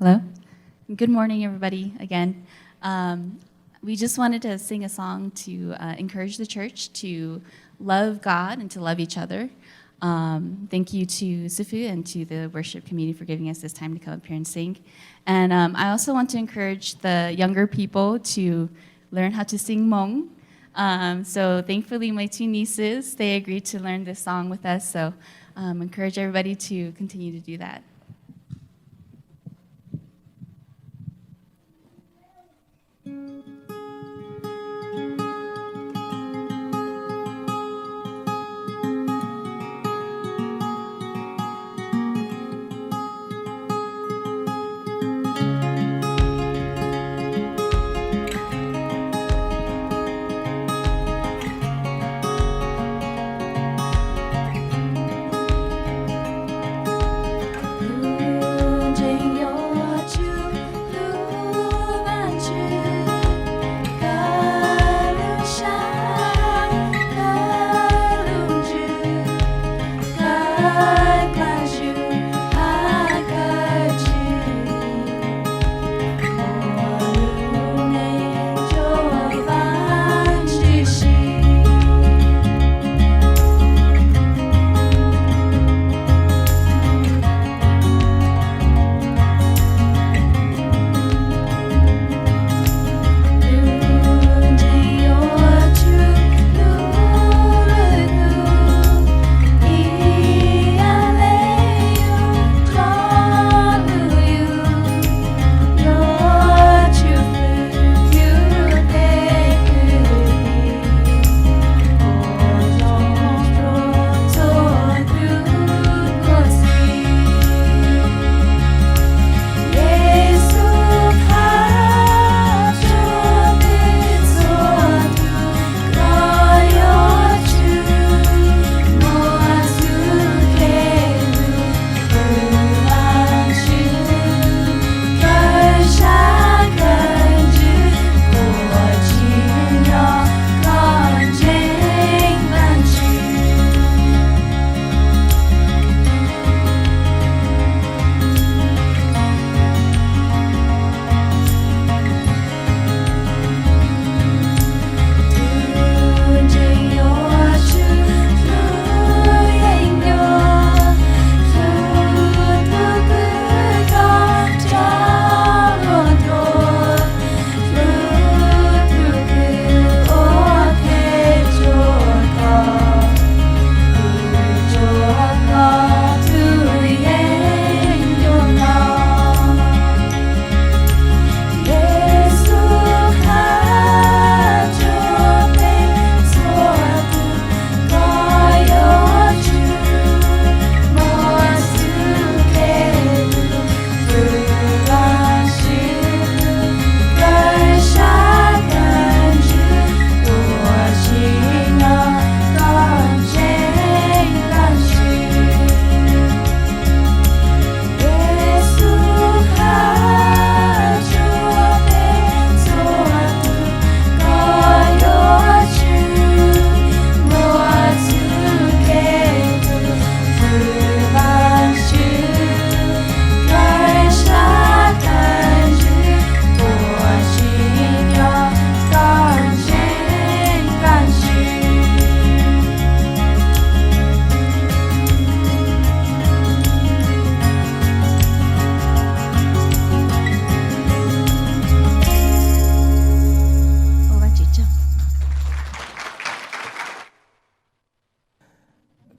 Hello. Good morning, everybody, again. We just wanted to sing a song to encourage the church to love God and to love each other. Thank you to Sifu and to the worship community for giving us this time to come up here and sing. And I also want to encourage the younger people to learn how to sing Hmong. So thankfully, my two nieces, they agreed to learn this song with us. So encourage everybody to continue to do that.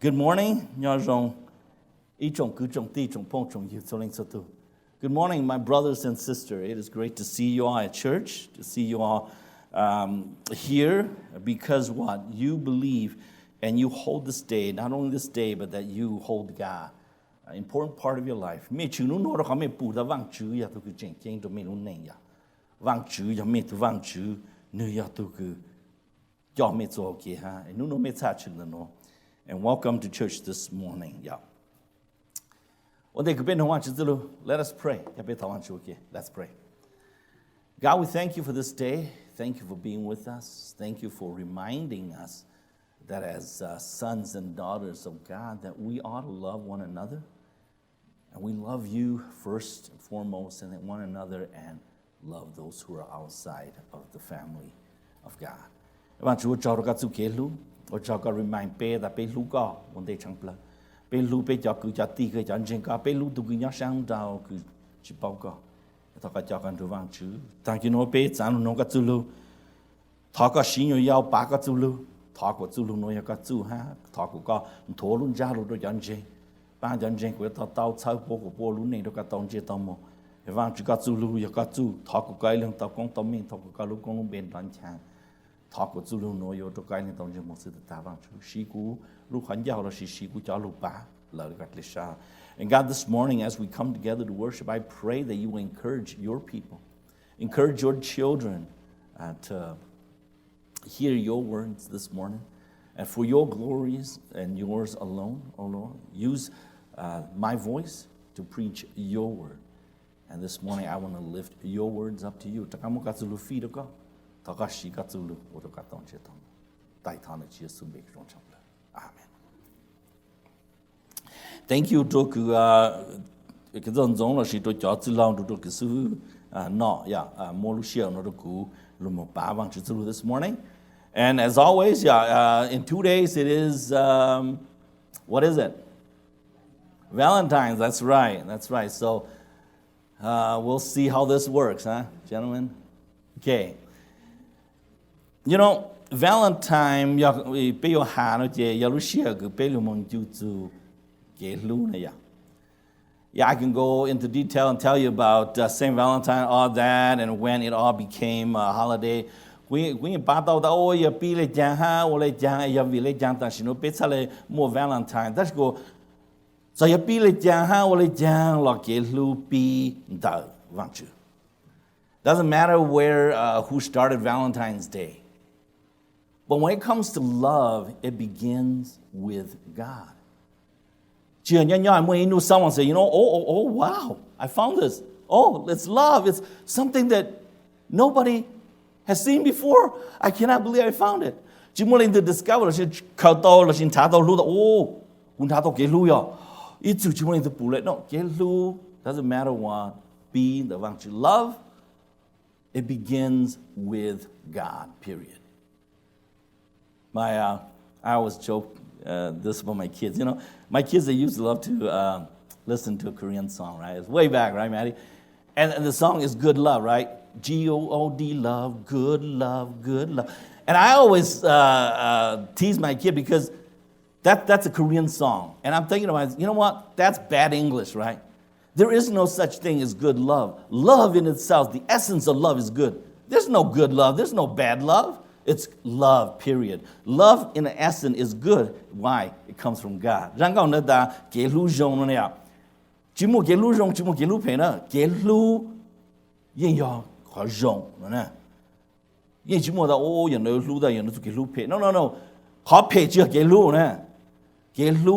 Good morning. Good morning, my brothers and sisters. It is great to see you all at church, to see you all here, because what? You believe and you hold this day, not only this day, but that you hold God, an important part of your life. And welcome to church this morning. Let us pray. Let's pray. God, we thank you for this day. Thank you for being with us. Thank you for reminding us that as sons and daughters of God, that we ought to love one another. And we love you first and foremost, and then one another, and love those who are outside of the family of God. Và Chúa cho các chú kế lu, và cho các remind pe đã pe lu có vấn đề chẳng bla, pe lu pe cho cứ cho ti cái cho anh có pe lu tụ cái nhát sang đào cứ chỉ bao có, thọ cái cho các chú vang chữ, thằng kia nói pe chẳng nó các chú lu, thọ cái xin nhiều giàu ba các chú lu, thọ của chú lu nói các chú ha, thọ của các thổ luôn ra luôn rồi cho anh ba cho anh của tao tao sau của bố luôn này đó các tao chơi tao mò, vang chữ các chú lu ya các chú, thọ của cái lượng tao con tao mình thọ của các lu con luôn bên đánh chàng. Talk with Zulu no yo to kain tong je mo se ta bang chu shi ku lu khan ya lo shi ku cha lu ba la gat le sha. And God, this morning as we come together to worship, I pray that you will encourage your people, encourage your children to hear your words this morning, and for your glories and yours alone, oh Lord, use my voice to preach your word. And this morning I want to lift your words up to you. Takamu ka Zulu fi ko. Takashi Gatsulu, or Katon Chetom, Titan Jesu make from Chapel. Amen. Thank you, Toku. Ikazon Zona, she took Jatsulang to Tokisu. No, yeah, Molushia, not a coup, Lumo Bavan Chizulu this morning. And as always, in 2 days it is, what is it? Valentine's, that's right. So we'll see how this works, huh, gentlemen? Okay. You know, Valentine, yeah, I can go into detail and tell you about Saint Valentine, all that, and when it all became a holiday. We bắt đầu oh ya pi le jang ha o le jang ya vi le jang ta sino pe sa le mo Valentine. That's go. So ya pi le jang ha o le jang lo ke lu pi da vang chu. Doesn't matter where who started Valentine's Day. But when it comes to love, it begins with God. When you know someone say, oh, wow, I found this. Oh, it's love. It's something that nobody has seen before. I cannot believe I found it. To discover, no, doesn't matter what, be the one you love. It begins with God, period. I always joke this about my kids. My kids, they used to love to listen to a Korean song, right? It's way back, right, Maddie? And the song is Good Love, right? G-O-O-D, love, good love, good love. And I always tease my kid because that's a Korean song. And I'm thinking about, you know what? That's bad English, right? There is no such thing as good love. Love in itself, the essence of love is good. There's no good love. There's no bad love. It's love, period. Love in essence is good. Why? It comes from God. No.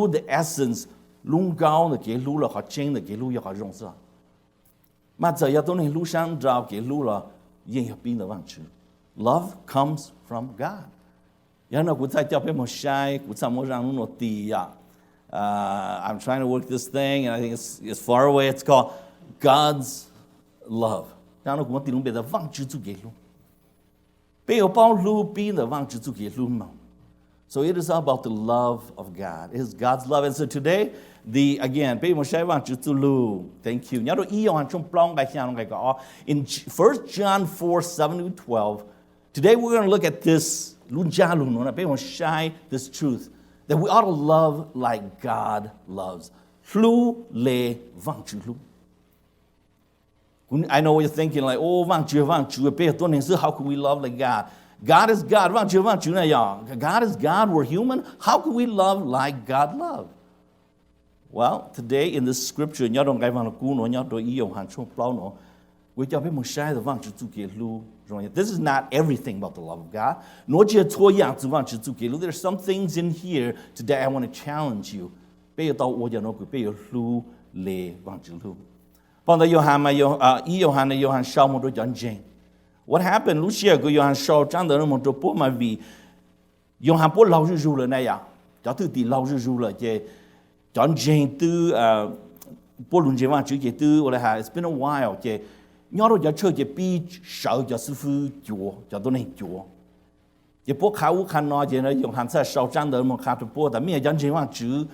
The essence, lung gao the ge lu la ha ching the ge lu ya ha rong sa. Ma za ya don lu shang zhao ge lu la yin ya bin de wang chu. Love comes from God. I'm trying to work this thing, and I think it's far away. It's called God's love. So it is about the love of God. It is God's love. And so today, thank you. In 1 John 4:7-12, today we're going to look at this truth that we ought to love like God loves. I know what you're thinking, like, oh, how can we love like God? God is God. God is God. We're human. How can we love like God loves? Well, today in this scripture, this is not everything about the love of God. There's some things in here today I want to challenge you. What happened? Lucia go Johan Shaw Chang the Romo to put my V. Johan Paul Lao Jula Naya. Jatu di Lao Jula, John Jane to 波伦节望主节都我来哈 it's been a while 节nhớ rồi giờ chơi节比少giờ师傅多giờ都能多节波卡乌看那节呢用汉在少战的么卡着波的咩人节望主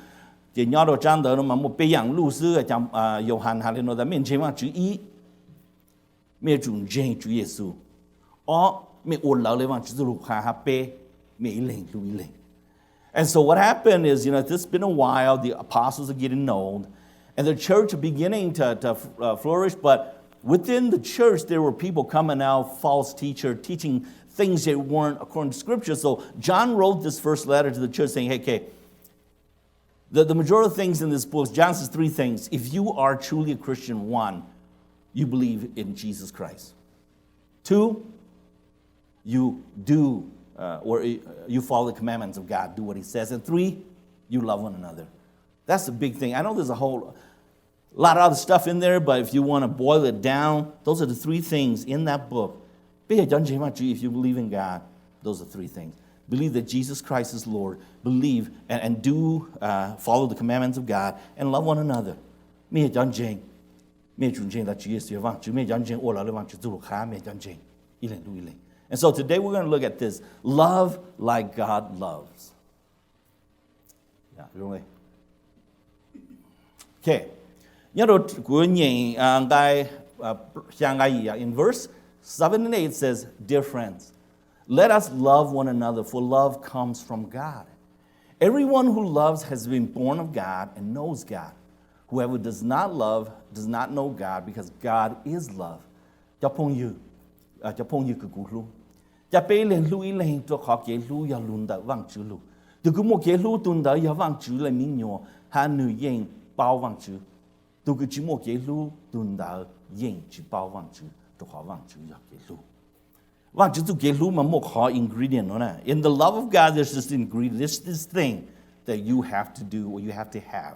节nhớ rồi战的嘛么培养律师讲用汉哈的那的面节望主一咩主真主耶稣哦咩我老来望主路哈哈背咩一零路一零 And so what happened is, this has been a while, the apostles are getting old, and the church is beginning to flourish, but within the church, there were people coming out, false teacher, teaching things that weren't according to Scripture. So John wrote this first letter to the church saying, hey, okay, the majority of things in this book, John says three things. If you are truly a Christian, one, you believe in Jesus Christ. Two, you do or you follow the commandments of God, do what he says. And three, you love one another. That's the big thing. I know there's a whole lot of other stuff in there, but if you want to boil it down, those are the three things in that book. If you believe in God, those are three things. Believe that Jesus Christ is Lord. Believe and do follow the commandments of God and love one another. And so today we're going to look at this. Love like God loves. Yeah, really. Okay. In verse 7 and 8 it says, dear friends, let us love one another, for love comes from God. Everyone who loves has been born of God and knows God. Whoever does not love does not know God, because God is love. Cha pe lên lui lên cho khó kế lui ya lun da vang chữ lu. Tu cứ một kế lu tun da ya vang chữ lại mình nhỏ ha nữ yên bao vang chữ. Tu cứ chỉ một kế lu tun da yên chỉ bao vang chữ, tu khó vang chữ ya kế lu. Vang chữ tu kế lu mà một khó ingredient nó nè. In the love of God, there's this ingredient, there's this thing that you have to do or you have to have.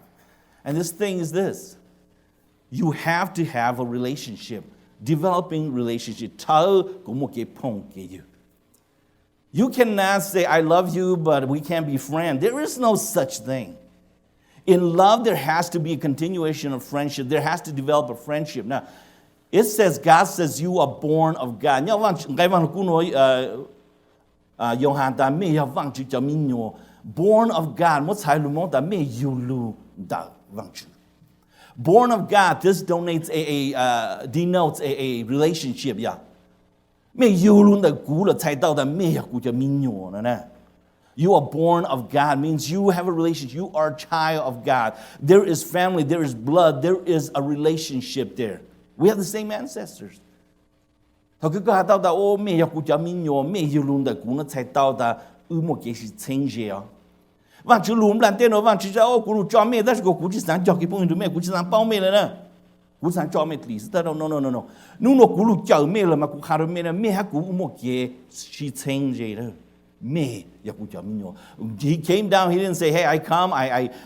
And this thing is this. You have to have a relationship, developing relationship. You cannot say, I love you, but we can't be friends. There is no such thing. In love, there has to be a continuation of friendship. There has to develop a friendship. Now, it says, God says you are born of God. Born of God. Born of God, this denotes a relationship. Yeah. You are born of God, means you have a relationship. You are a child of God. There is family, there is blood, there is a relationship there. We have the same ancestors. Vang chữ lùm lan tên nó vang chữ cho cụ cho mẹ đó cụ chỉ sáng cho cái phong hình mẹ cụ chỉ sáng bao mẹ nữa cụ sáng cho mẹ lý đó no nung nó cụ cho mẹ là mà cụ khai mẹ là mẹ hát cụ một cái chỉ change đó mẹ ya cụ cho mẹ nhau. He came down, he didn't say, hey, I come,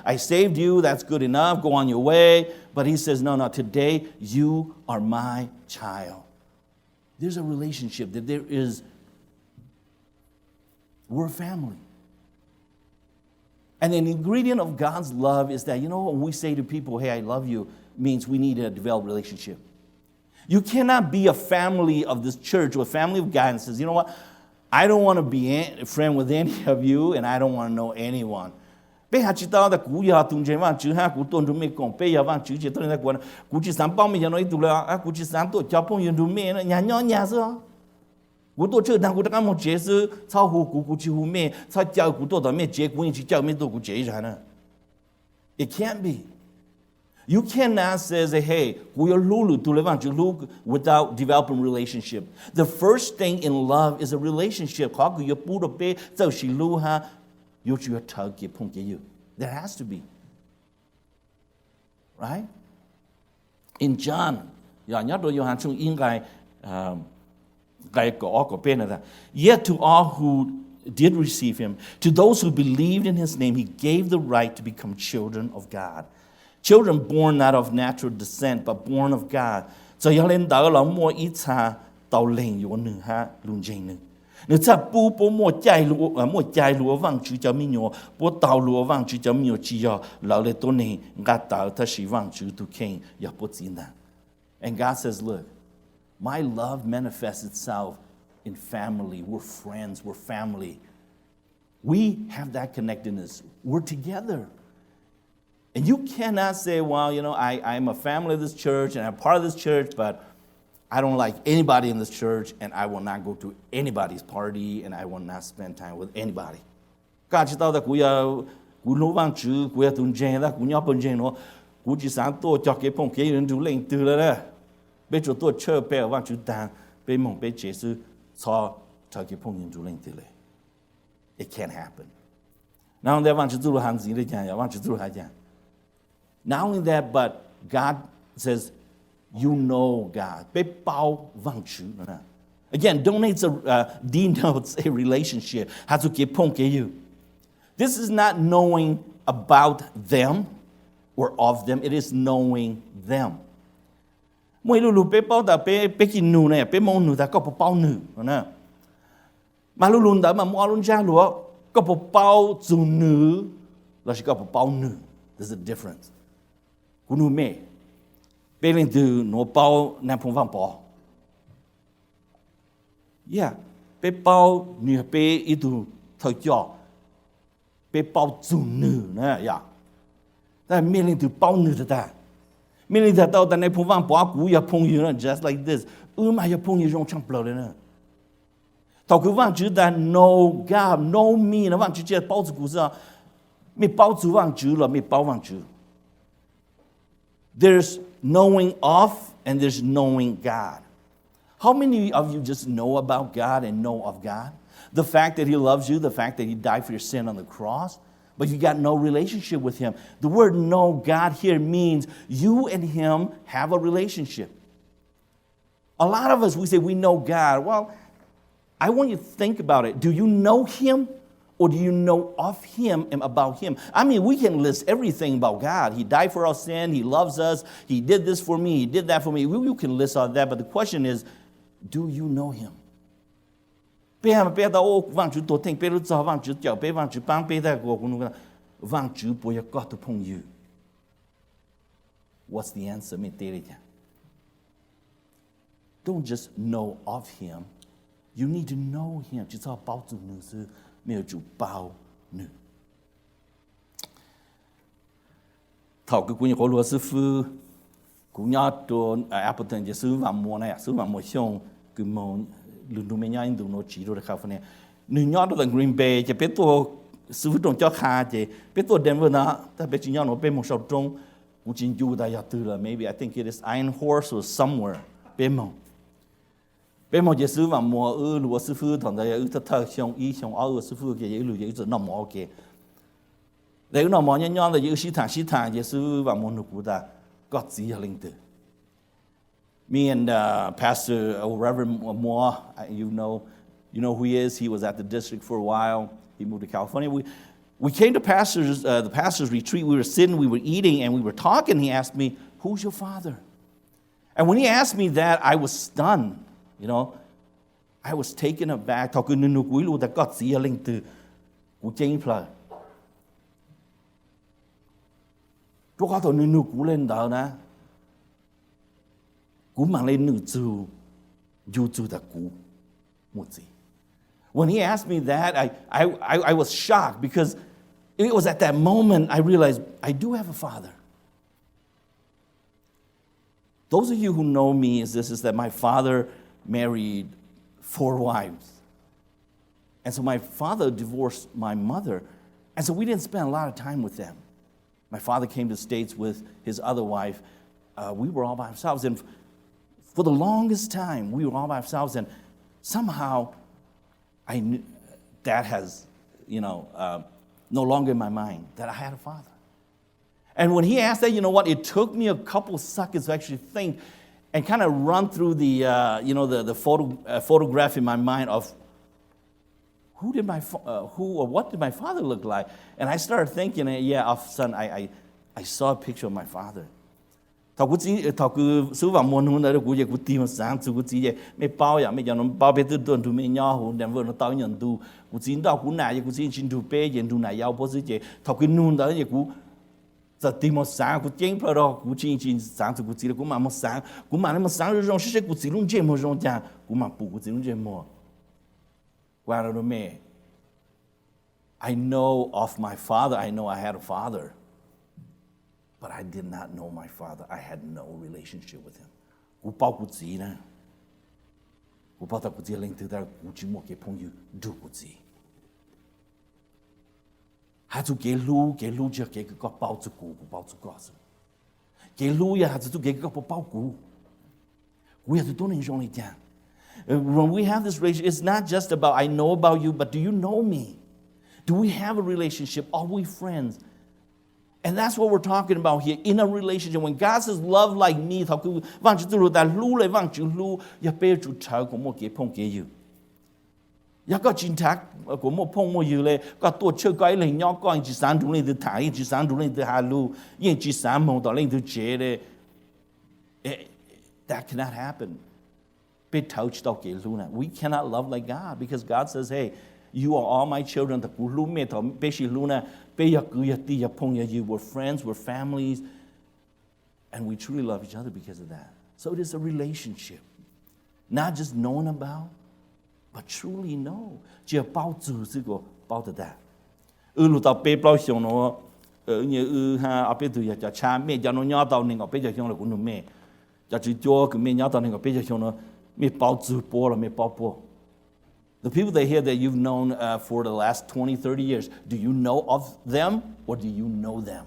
I saved you, that's good enough, go on your way. But he says, no, today you are my child. There's a relationship that there is, we're a family. And an ingredient of God's love is that, when we say to people, hey, I love you, means we need to develop a relationship. You cannot be a family of this church or a family of God and says, you know what, I don't want to be a friend with any of you and I don't want to know anyone. It can't be. You cannot say, hey, without developing relationship. The first thing in love is a relationship. There has to be. Right? In John, yet to all who did receive him, to those who believed in his name, he gave the right to become children of God. Children born not of natural descent, but born of God. So Nếu cha bu bố mua chạy lúa vang chú cho mình nhổ, bố tàu lúa vang chú cho mình nhổ chỉ cho lão lệ tôn này ngã tàu ta chỉ vang chú tu keng ya bố tin na. And God says, look, my love manifests itself in family. We're friends. We're family. We have that connectedness. We're together. And you cannot say, well, I'm a family of this church and I'm part of this church, but I don't like anybody in this church and I will not go to anybody's party and I will not spend time with anybody. Các chị tao ta cú nấu vang chữ, cú tuần jeng ta cú nhóc bên jeng nó, cú chỉ sáng tôi cho cái phong cái人主领từ了的，被做多车被vang chữ đàn,被梦被解释cho cái phong人主领từ了。It can't happen. Not only that, vang chữ tu hàng gì đấy chẳng, vang chữ tu hai chẳng. Not only that, but God says, you know God. Again, denotes a relationship. This is not knowing about them or of them. It is knowing them. Mỗi lulu bé bao đã bé kinh nụ này, bé mong nụ đã có bao nụ, nè. Mà lulu đã mà mua luôn ra lúa, có bao dù nụ, là chỉ có bao nụ. There's a difference. Cú nụ mê. Bé lên từ nó bao nam phong vang bỏ. Yeah, bé bao nụ bé ít tu thời cho. Bé bao dù nụ nè, yeah. That mê lên từ bao nụ ta. Mê lên từ tao ta nam phong vang bỏ cú ya phong yu nè, just like this. Mà ya phong yu rong chang bờ lên nè. Tao cứ vang chữ ta know God, know me, nó vang chữ chết bao chữ cú sao? Mê bao chữ vang chữ là mê bao vang chữ. There's knowing of and there's knowing God. How many of you just know about God and know of God? The fact that He loves you, the fact that He died for your sin on the cross, but you got no relationship with Him. The word know God here means you and Him have a relationship. A lot of us, we say we know God. Well, I want you to think about it. Do you know Him? Or do you know of Him and about Him? I mean, we can list everything about God. He died for our sin. He loves us. He did this for me. He did that for me. You can list all that. But the question is, do you know Him? What's the answer? Don't just know of Him. You need to know Him. Thảo cái cuốn có lúa sư phụ cũng nhớ đồ Appleton chỉ sư vào mùa này sư vào mùa xong cứ mùa lùn đùm nhau indù nó chỉ rồi khảo phần này nữ nhớ đồ là Green Bay chỉ biết tôi sư phụ trong cho khá chỉ biết tôi Denver đó ta biết chỉ nhớ nó bên một sau trong cũng chỉ du đại học từ là maybe I think it is Iron Horse or somewhere bên một. Bé một sư vào mùa lúa sư phụ thằng đây thật thơ xong ý xong sư phụ kia lúa giờ nằm mỏ kia để nằm mỏ nhon nhon là sĩ thang sư vào mùa nụ ta có gì linh tử. Me and Pastor Reverend Moore, you know who he is. He was at the district for a while. He moved to California. We came to the pastor's retreat. We were sitting, we were eating, and we were talking. He asked me, "Who's your father?" And when he asked me that, I was stunned. I was taken aback. Thảo cứ nụ quý lù ta có gì linh từ của chênh phở. Tôi có thảo nụ quý lên đó nè. Cú mang lên nụ dù, dù dù ta cú. Một gì. When he asked me that, I was shocked because it was at that moment I realized I do have a father. Those of you who know me is that my father married 4 wives. And so my father divorced my mother. And so we didn't spend a lot of time with them. My father came to the States with his other wife. We were all by ourselves. And for the longest time, we were all by ourselves. And somehow, I knew that has, no longer in my mind that I had a father. And when he asked that, you know what? It took me a couple seconds to actually think and kind of run through the photograph in my mind of what did my father look like? And I started thinking, all of a sudden I saw a picture of my father. thầu cú chỉ thầu cứ số vàng môn hôn đấy cú giờ cú tìm sáng cú chỉ giờ mấy bao ya mấy giờ nó bao bé từ tuần tu mấy nhỏ hôn đem vừa nó tao nhận tu cú chỉ đó cú này cú chỉ xin tu bé giờ tu này giao bớt gì thầu cứ nôn đó giờ cú giờ tìm một sáng cú chén phơi đó cú chỉ sáng cú chỉ là cú mà một sáng cú mà nó một sáng rồi rong sẽ cú chỉ luôn chơi một rong cha cú mà bù cú chỉ luôn chơi một qua rồi mẹ I know of my father I know I had a father. But I did not know my father. I had no relationship with him. Cú bao cú chỉ nè. Cú bao ta cú chỉ lên từ đó cú chỉ một cái朋友đủ cú chỉ. Hà chú cái lú cho cái bao chú cú bao chú có sự. Cái lú ya hà chú cái bao cú. Cú ya chú nên trong này chăng. When we have this relationship, it's not just about I know about you, but do you know me? Do we have a relationship? Are we friends? And that's what we're talking about here in a relationship. When God says love like me, thao cứ vang chữ lu ta lu lại vang chữ lu, ya bé chữ chào của một cái phong cái gì, ya có chính thác của một phong một gìเลยก็ตัวเชื่อก็ไอ้เลยย่อก็อีกสามดูเลยตัวถ่ายอีกสามดูเลยตัวหาลูยิ่งจีสามมองต่อเลยตัวเจเลย that cannot happen. ไปเท่าจิตเอาเกลูนะ we cannot love like God because God says, hey, you are all my children. แต่กูรู้เมื่อต่อไปชิลูนะไปอยากกูอยากตีอยากพงอยาก you we're friends, we're families, and we truly love each other because of that. So it is a relationship, not just knowing about, but truly know. 只要包住这个包得到。路到北包上咯，你哈阿边头也叫差咩，叫侬鸟到那个北叫上了，我侬咩，叫去做个咩鸟到那个北叫上了，咩包住波了，咩包波。The people that here that you've known for the last 20, 30 years, do you know of them or do you know them?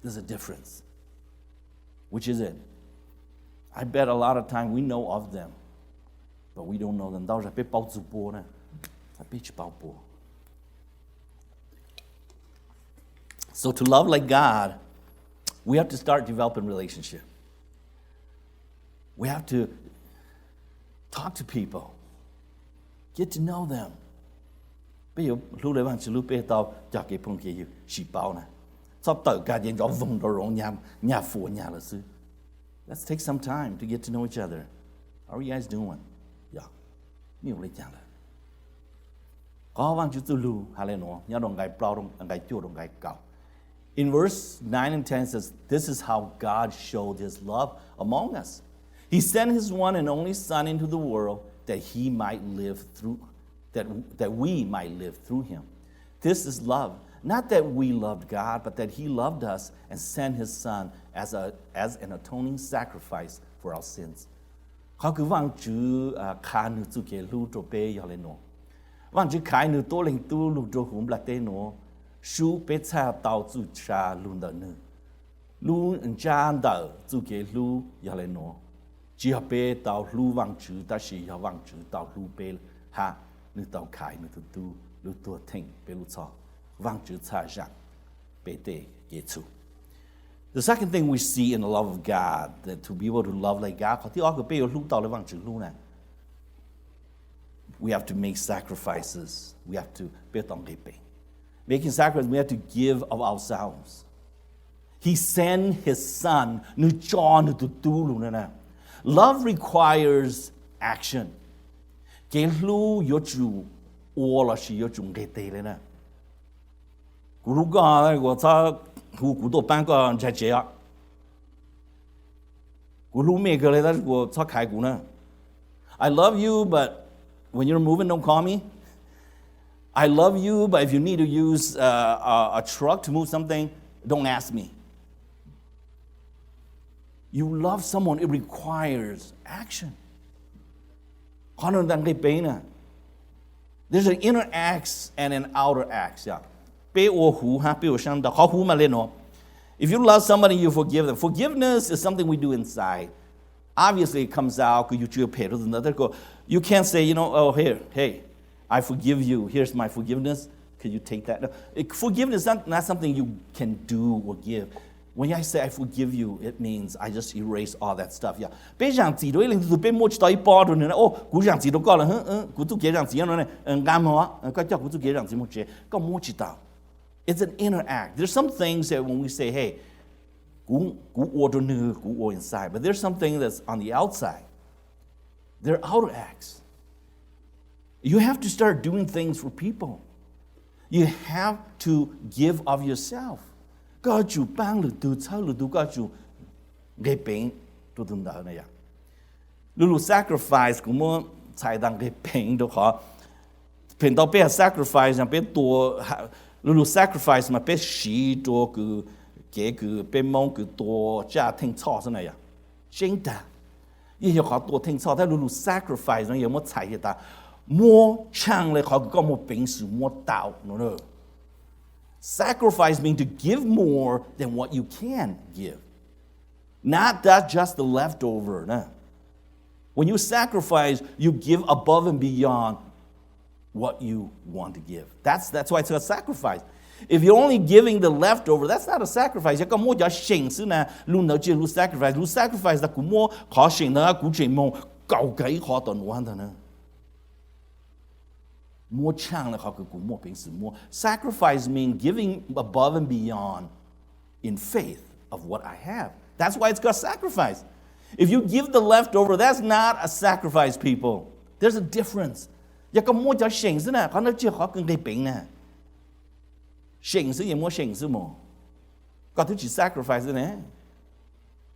There's a difference. Which is it? I bet a lot of time we know of them, but we don't know them. So to love like God, we have to start developing relationship. We have to talk to people. Get to know them. Bây giờ lúc đấy bạn chỉ lúc bây tao cho cái phong kia chỉ bảo nè, sắp tới cả những cái vùng đó rong nhà phụ nhà là sư. Let's take some time to get to know each other. How are you guys doing? Yeah, nhiều lấy chăng là. Có vang chữ lu hay là nó, nhà đồng cái bao đồng cái chua đồng cái cào. In verse 9 and 10 says, this is how God showed His love among us. He sent His one and only Son into the world that He might live through, that we might live through Him. This is love. Not that we loved God, but that He loved us and sent His Son as an atoning sacrifice for our sins. Họ cứ vang chữ khá nữ chú kê lưu trô bê yà lên nô. Vang chữ khá nữ tố lên tu lưu trô hùm lạc tê nô. Sư bê cha tàu chú cha lưu nợ nữ. Lưu cha đỡ chú kê lưu yà lên nô. Chỉ hợp bê tàu lưu vang chữ ta sĩ yà vang chữ tàu lưu bê ha. Nữ tàu khá nữ tu tu lưu tùa thịnh bê lưu chọ. Vang chữ cha rạng bê tê ghê chú. The second thing we see in the love of God, that to be able to love like God, we have to make sacrifices. We have to making sacrifices. We have to give of ourselves. He sent His Son. Love requires action. Cú đồ bán có chạy chạy á, cú lú mẹ cái này đó cú cho khai cú nè. I love you, but when you're moving, don't call me. I love you, but if you need to use a truck to move something, don't ask me. You love someone, it requires action. There's an inner acts and an outer acts, yeah. If you love somebody, you forgive them. Forgiveness is something we do inside. Obviously, it comes out. You can't say, oh, hey, I forgive you. Here's my forgiveness. Could you take that? No. Forgiveness is not something you can do or give. When I say I forgive you, it means I just erase all that stuff. Yeah. It's an inner act. There's some things that when we say, hey, inside. But there's something that's on the outside. They're outer acts. You have to start doing things for people. You have to give of yourself. Có chủ bang lực từ sau lực có chủ gây bệnh tôi từng đó này. Lulu sacrifice cũng muốn sai đang gây bệnh đó họ. Bệnh đó bé sacrifice là bé tua lulu sacrifice mà bé xí tua cứ cái cứ bé mong cứ tua gia đình chó thế này à. Chính ta. Ý họ tua đình chó,แต่ lulu sacrifice nó有冇才嘅ta. More chang leเขาก็more 病死 more 道 no. Sacrifice means to give more than what you can give. Not that just the leftover. No. When you sacrifice, you give above and beyond what you want to give. That's why it's a sacrifice. If you're only giving the leftover, that's not a sacrifice. You can more just shing so na lu no ji lu sacrifice. Lu sacrifice da ku more khó shing na ku chuyện mo cầu cái khó tận hoàn đó. More chang like more more. Sacrifice means giving above and beyond in faith of what I have. That's why it's called sacrifice. If you give the leftover, that's not a sacrifice, people. There's a difference. Ya có mua cho shen sư nè, có nó chưa khó cần gây bệnh nè. Shen sư gì mua shen sư mồ. Có thứ chỉ sacrifice nè.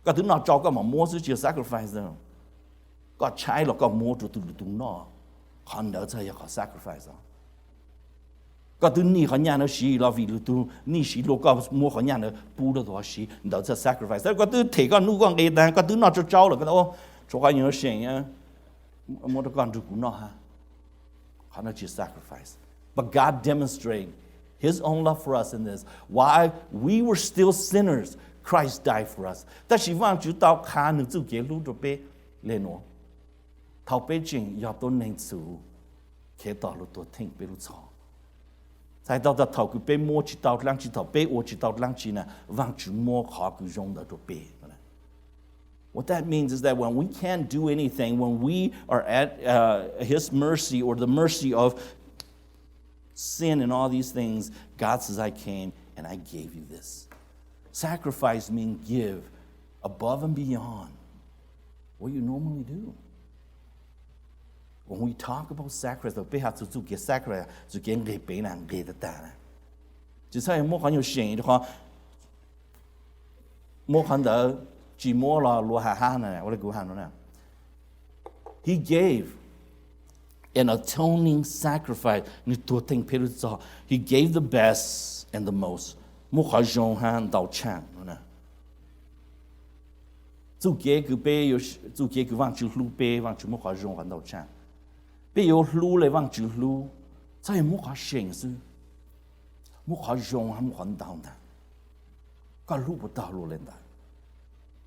Có thứ nào cho có mà mua sư chỉ sacrifice đâu. Có trái là có mua cho tụi nó. Còn đỡ cho có sacrifice đó. Có thứ ni họ nhà nó xí là vì tụi ni xí lô có mua họ nhà nó bù được đó xí đỡ cho sacrifice. Có thứ thể con nu con gây đàn, có thứ nào cho cháu là cái đó. Cho cái nhiều chuyện á, mua được con được cũng nó ha. Họ nó chỉ sacrifice. But God demonstrated His own love for us in this. While we were still sinners, Christ died for us. Ta chỉ vang chú tao khá nữ chú kế lưu đồ bê lên nó. Thảo bê trình ya tôn nên chú kế tao lưu tổ thịnh bê lưu chó. Tại tao ta thảo cứ bê mua chỉ tao lăng chỉ thảo bê ô chỉ tao lăng chỉ nè vang chú mua khó cứ rong đó đồ bê. What that means is that when we can't do anything, when we are at His mercy or the mercy of sin and all these things, God says, I came and I gave you this. Sacrifice means give above and beyond what you normally do. When we talk about sacrifice, we have to get sacrifice to get pain and get that. Just say more on your shame, more on the He gave an atoning sacrifice. He gave the best and the most.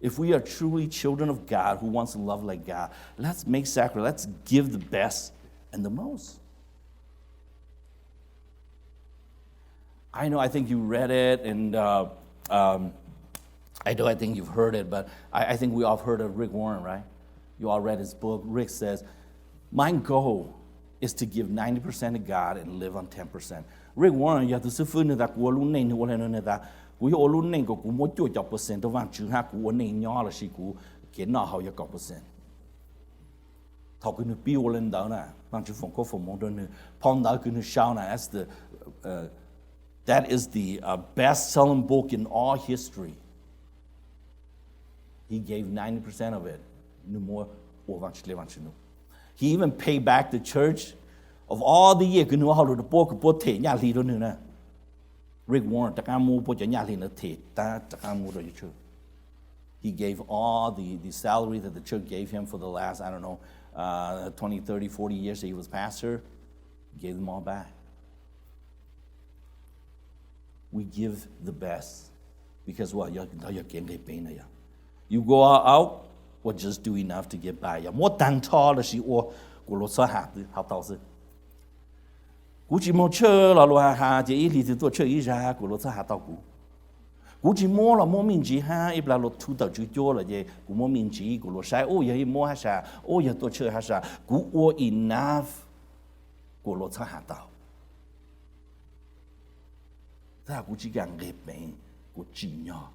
If we are truly children of God who wants to love like God, let's make sacrifice. Let's give the best and the most. I think you read it, and I think you've heard it, but I think we all have heard of Rick Warren, right? You all read his book. Rick says, my goal is to give 90% to God and live on 10%. Rick Warren, you have to say, cú ô luôn nên cú mua chuột chọc %, tôi vang chữ ha cú nên nhỏ là gì cú kiến nào hậu chọc %. Thọ cứ nước biêu lên đó nè, vang chữ phong có phong mong đơn nữa, phong đó cứ nước sao nè, that is the best-selling book in all history. He gave 90% of it. No more vang chữ vang chữ. He even paid back the church of all the years. Cứ nữa họ được bộ thể nhà lì đó nữa nè. Rick Warren, he gave all the salary that the church gave him for the last, 20, 30, 40 years that he was pastor. He gave them all back. We give the best because what? You go out or just do enough to get by. Cú chỉ mua chơi là loa ha, chỉ ít thì tôi chơi ít ra của lỗ xã hạ tàu cú. Cú chỉ mua là mua miếng chỉ ha, ít là lỗ thu tàu chữ cho là gì, cú mua miếng chỉ của lỗ sai, ô giờ mua ha sa, ô giờ tôi chơi ha sa, cú ô enough của lỗ xã hạ tàu. Ta cú chỉ càng ghép bén, cú chỉ nhỏ,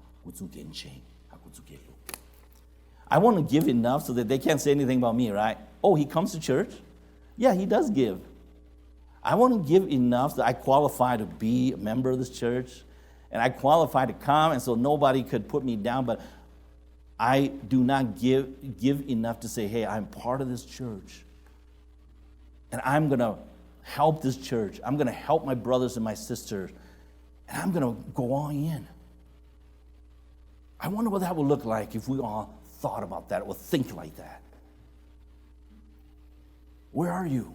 I want to give enough so that they can't say anything about me, right? Oh, he comes to church? Yeah, he does give. I want to give enough that I qualify to be a member of this church, and I qualify to come, and so nobody could put me down, but I do not give enough to say, hey, I'm part of this church, and I'm going to help this church. I'm going to help my brothers and my sisters, and I'm going to go all in. I wonder what that would look like if we all thought about that or think like that. Where are you?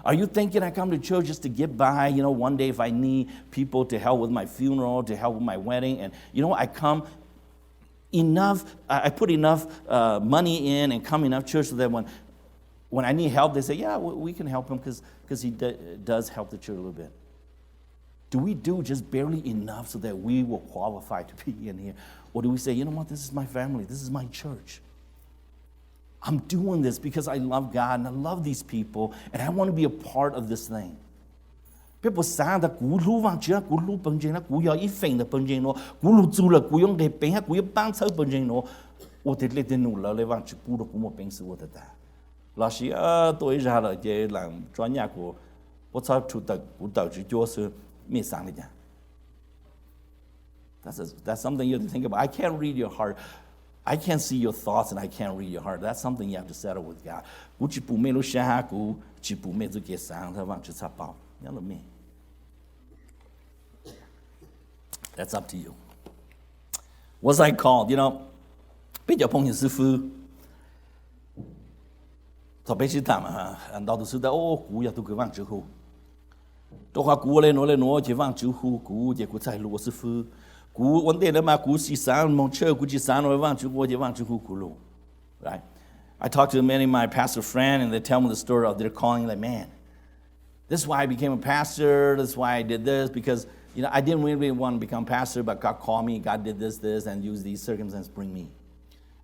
Are you thinking I come to church just to get by? One day if I need people to help with my funeral, to help with my wedding, and I come enough, I put enough money in and come enough church so that when I need help, they say, yeah, we can help him because he does help the church a little bit. Do we do just barely enough so that we will qualify to be in here? Or do we say, you know what, this is my family, this is my church. I'm doing this because I love God and I love these people and I want to be a part of this thing. People say that cú lu vang chia cú lu bưng jing na cú yo ít phèn de bưng jing no cú lu zu le cú yong de beng ha cú yo bang chao bưng jing no 我哋咧den nu le vang chi cú do cú mo beng si 我的da 老师对ra了这人专业过我操出的古道之就是没上了呀 That's something you have to think about. I can't read your heart. I can't see your thoughts and I can't read your heart. That's something you have to settle with God. That's up to you. What's I called? 比较碰见师傅 特别是他们很多都是在古也都给忘之后 都话古来挪就忘之后古也古在罗师傅 Right? I talked to many of my pastor friends, and they tell me the story of their calling. Like, man, this is why I became a pastor. This is why I did this because I didn't really want to become pastor, but God called me. God did this, and used these circumstances to bring me.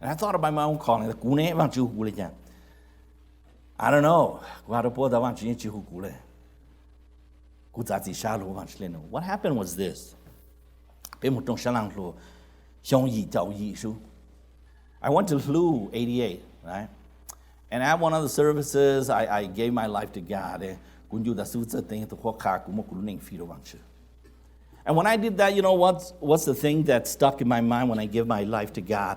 And I thought about my own calling. I don't know. What happened was this. I went to Lu 88, right? And at one of the services, I gave my life to God. And when I did that, what's the thing that stuck in my mind when I gave my life to God?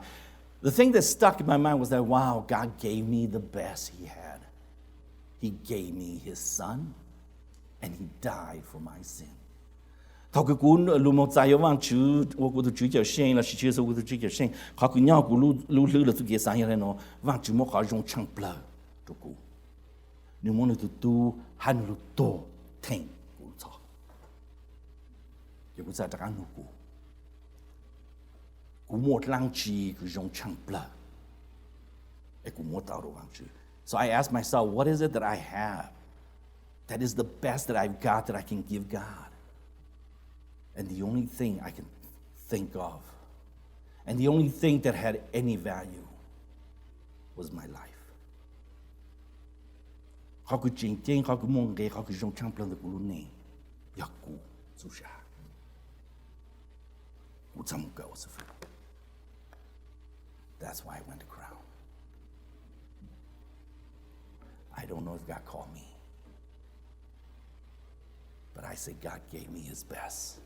The thing that stuck in my mind was that, wow, God gave me the best He had. He gave me His Son, and He died for my sin. 他个古路莫在有往去，我古都追求神了，是确实我都追求神。他个鸟古路了都给上下来喏，往去莫好用长不了，这古。你莫那都喊路多听古操，也不在这个路古。古莫浪去个用长不了，哎古莫到了往去。So I asked myself, what is it that I have that is the best that I've got that I can give God? And the only thing I can think of, and the only thing that had any value, was my life. How could Jing, how could Monge, how could Jean Champlain the Gulune, Yaku, Susha? That's why I went to Crown. I don't know if God called me, but I say God gave me His best.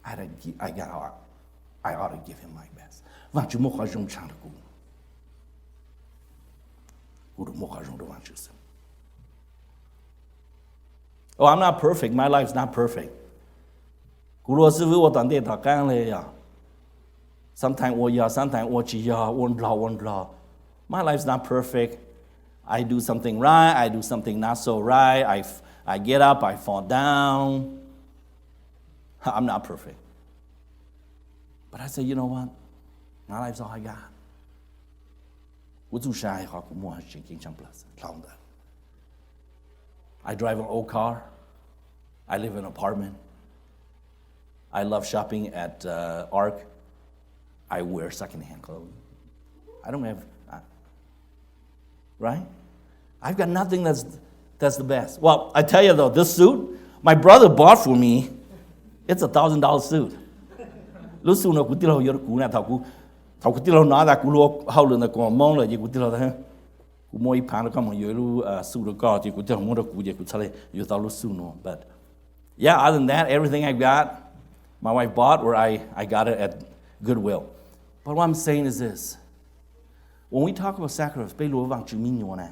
I ought to give Him my best. Oh, I'm not perfect. My life's not perfect. Sometimes my life's not perfect. I do something right. I do something not so right. I get up. I fall down. I'm not perfect. But I say, you know what? My life's all I got. I drive an old car. I live in an apartment. I love shopping at Ark. I wear secondhand clothes. I don't have, right? I've got nothing that's the best. Well, I tell you though, this suit, my brother bought for me. It's $1,000 suit. lúc xưa nó cũng tiêu lâu cú nè thầu cũng tiêu lâu nói là cú lo hậu lần là còn mong là gì cũng tiêu lâu thế cú mua ít phản nó có một yếu lúc xưa nó có thì cú tiêu lâu mua được cú gì cú xale yếu tao lúc xưa nó but yeah, other than that, everything I got, my wife bought, or I got it at Goodwill. But what I'm saying is this. When we talk about sacrifice, bây lúa vàng chữ mình nhiều nè.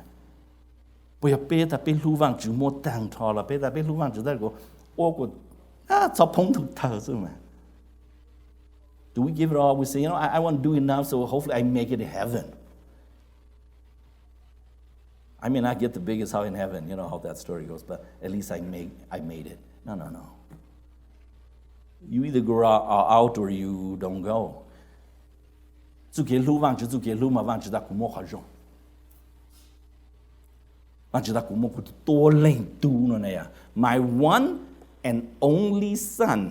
Bây giờ bây ta bây lúa vàng chữ mua tăng thọ là bây ta bây lúa vàng chữ đó của cho phong thực thờ chứ mà. Do we give it all? We say, you know, I want to do enough, so hopefully I make it to heaven. I may not get the biggest house in heaven, you know how that story goes, but at least I made it. No. You either go out or you don't go. Chú kế lưu vang chú kế lưu mà vang chú ta cũng mua khó rộng. Vang chú ta cũng mua cũng to lên tu nữa này à. My one and only son.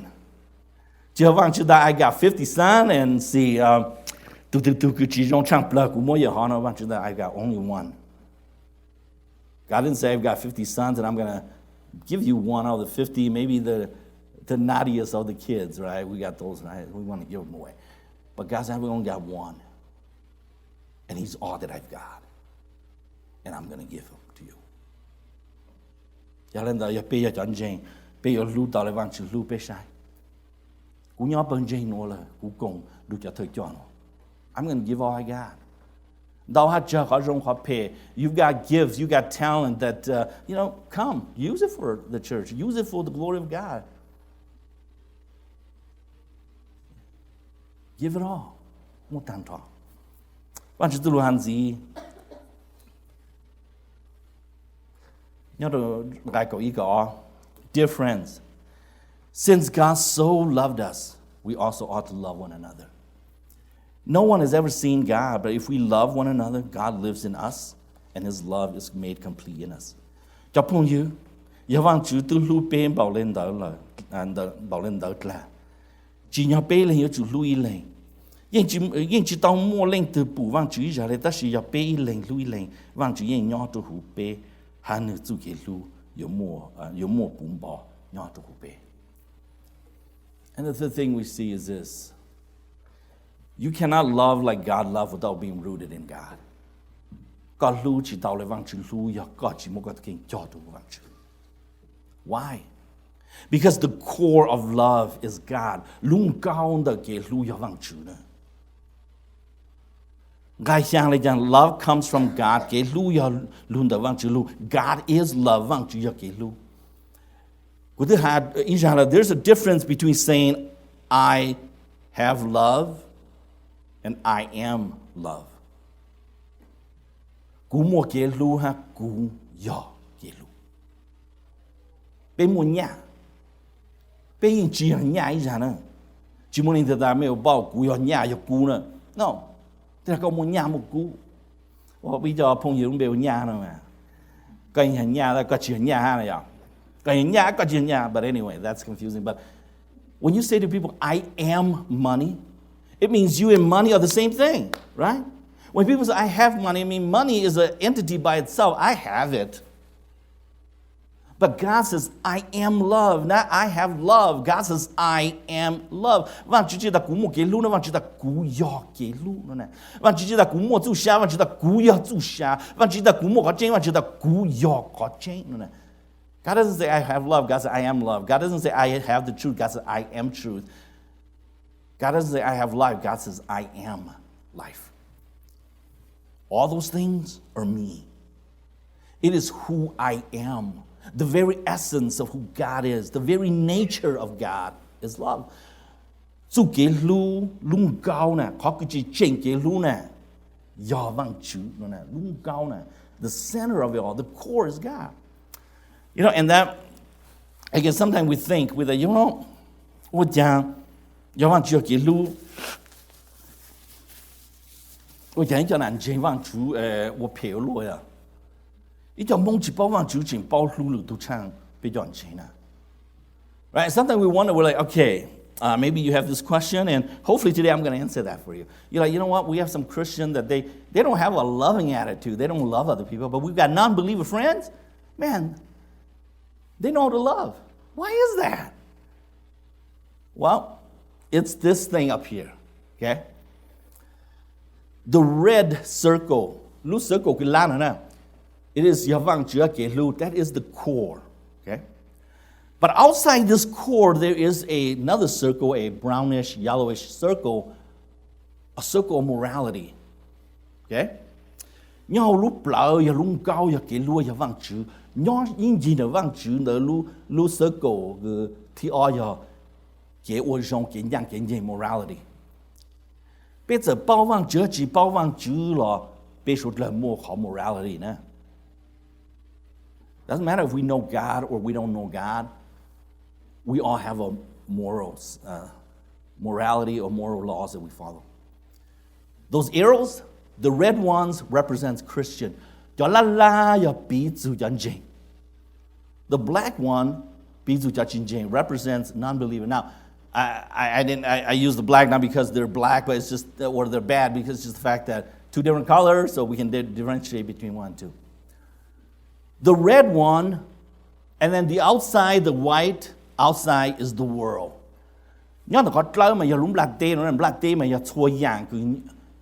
Chứ vang chú ta I got 50 sons and see tu cứ chỉ trong trang plug cũng mua giờ họ nó vang chú ta I got only one. God didn't say I've got 50 sons and I'm going to give you one out of the 50, maybe the naughtiest of the kids, right? We got those, right? We want to give them away. But God said, we only got one. And he's all that I've got. And I'm going to give him to you. Giờ lên đó, giờ bây giờ chọn dành, bây giờ lưu tạo lại vang chữ lưu bê sai. Cú nhỏ bần dành nó là, cú cùng đủ cho thời chọn. I'm going to give all I got. You've got gifts, you got talent that, come, use it for the church, use it for the glory of God. Give it all. Một tàn thọ. Bạn chỉ tự lưu hành gì? Nhớ được cái câu ý có. Dear friends, since God so loved us, we also ought to love one another. No one has ever seen God, but if we love one another, God lives in us, and his love is made complete in us. Cho phong như, giờ vang chữ từ lưu bên bảo lên đó là, chỉ nhau bên lên chữ lưu lên, nhưng chỉ tao mua lên từ bù vang chữ giờ lên, ta chỉ giờ bên lên lưu lên, vang chữ nhưng nhau từ hủ bên, hai người chữ cái lưu,有mua bún bò nhau từ hủ bên. And the third thing we see is this. You cannot love like God loved without being rooted in God. God lưu chỉ tao lại vang chữ lưu, ya God chỉ mua cái kinh cho tụ vang chữ. Why? Because the core of love is God. Lung cao的给lưu ya vang chữ nữa. Gai xiang lại rằng love comes from God. Cái lưu ya lung da vang chữ lưu. God is love vang chữ ya cái lưu. Của thứ hai, ý rằng là there's a difference between saying I have love and I am love. Cú mua kế lưu ha, cú yo kế lưu. Bên mua nhà. Bên yên chỉ là nhà ý ra nữa. Chỉ muốn nhìn ta mới bảo cú yo nhà yo cú nữa. No. Thế là có mua nhà một cú. Bây giờ phong hiệu cũng đều nhà nữa mà. Cái nhà là có chỉ nhà ha này à. Cái nhà có chỉ nhà. But anyway, that's confusing. But when you say to people, I am money, it means you and money are the same thing, right? When people say, I have money, I mean, money is an entity by itself. I have it. But God says, I am love, not I have love. God says, I am love. Vâng, chú chỉ là cú một cái lưu nữa, vâng, chỉ là cú yo cái lưu nữa này. Vâng, chỉ là cú một chú xa, vâng, chỉ là cú yo chú xa. Vâng, chỉ là cú một có chênh, vâng, chỉ là cú yo có chênh nữa này. God doesn't say, I have love. God says, I am love. God doesn't say, I have the truth. God says, I am truth. God doesn't say, I have life. God says, I am life. All those things are me. It is who I am. The very essence of who God is, the very nature of God is love. Chú kế lưu, lung cao nè, có cái gì trên kế lưu nè, do vang chữ nè, lung cao nè. The center of it all, the core is God. You know, and that, again, sometimes we think, you know, what down, do vang chữ kế lưu,我讲叫难听vang chữ, 我漂落呀。一条梦起包忘酒精包路路都唱被赚钱了 right? Sometimes we wonder, we're like, okay, maybe you have this question, and hopefully today I'm going to answer that for you. You're like, you know what? We have some Christians that they don't have a loving attitude. They don't love other people, but we've got non-believer friends. Man, they know how to love. Why is that? Well, It's this thing up here, okay? The red circle, lu circle cái lá này nè, it is yavang chứa cái lu, that is the core, okay? But outside this core, there is another circle, a brownish, yellowish circle, a circle of morality, okay? Nhau lúc lỡ ya lúc cao ya cái lúa ya vang chữ, nhau những gì nó vang chữ nó lu circle cái thì ở ya cái ô trong cái gì morality. Bây giờ bao vang chữ chỉ bao vang chữ là bây giờ là mua khó morality nè. Doesn't matter if we know God or we don't know God. We all have a morality or moral laws that we follow. Those arrows, the red ones represents Christian. The black one, represents non-believer. Now, I use the black not because they're black, but it's just, or they're bad, because it's just the fact that two different colors, so we can differentiate between one and two. The red one, and then the outside, the white, outside is the world. Nhớ là có trâu mà giờ lúng black day mà giờ chua yang cứ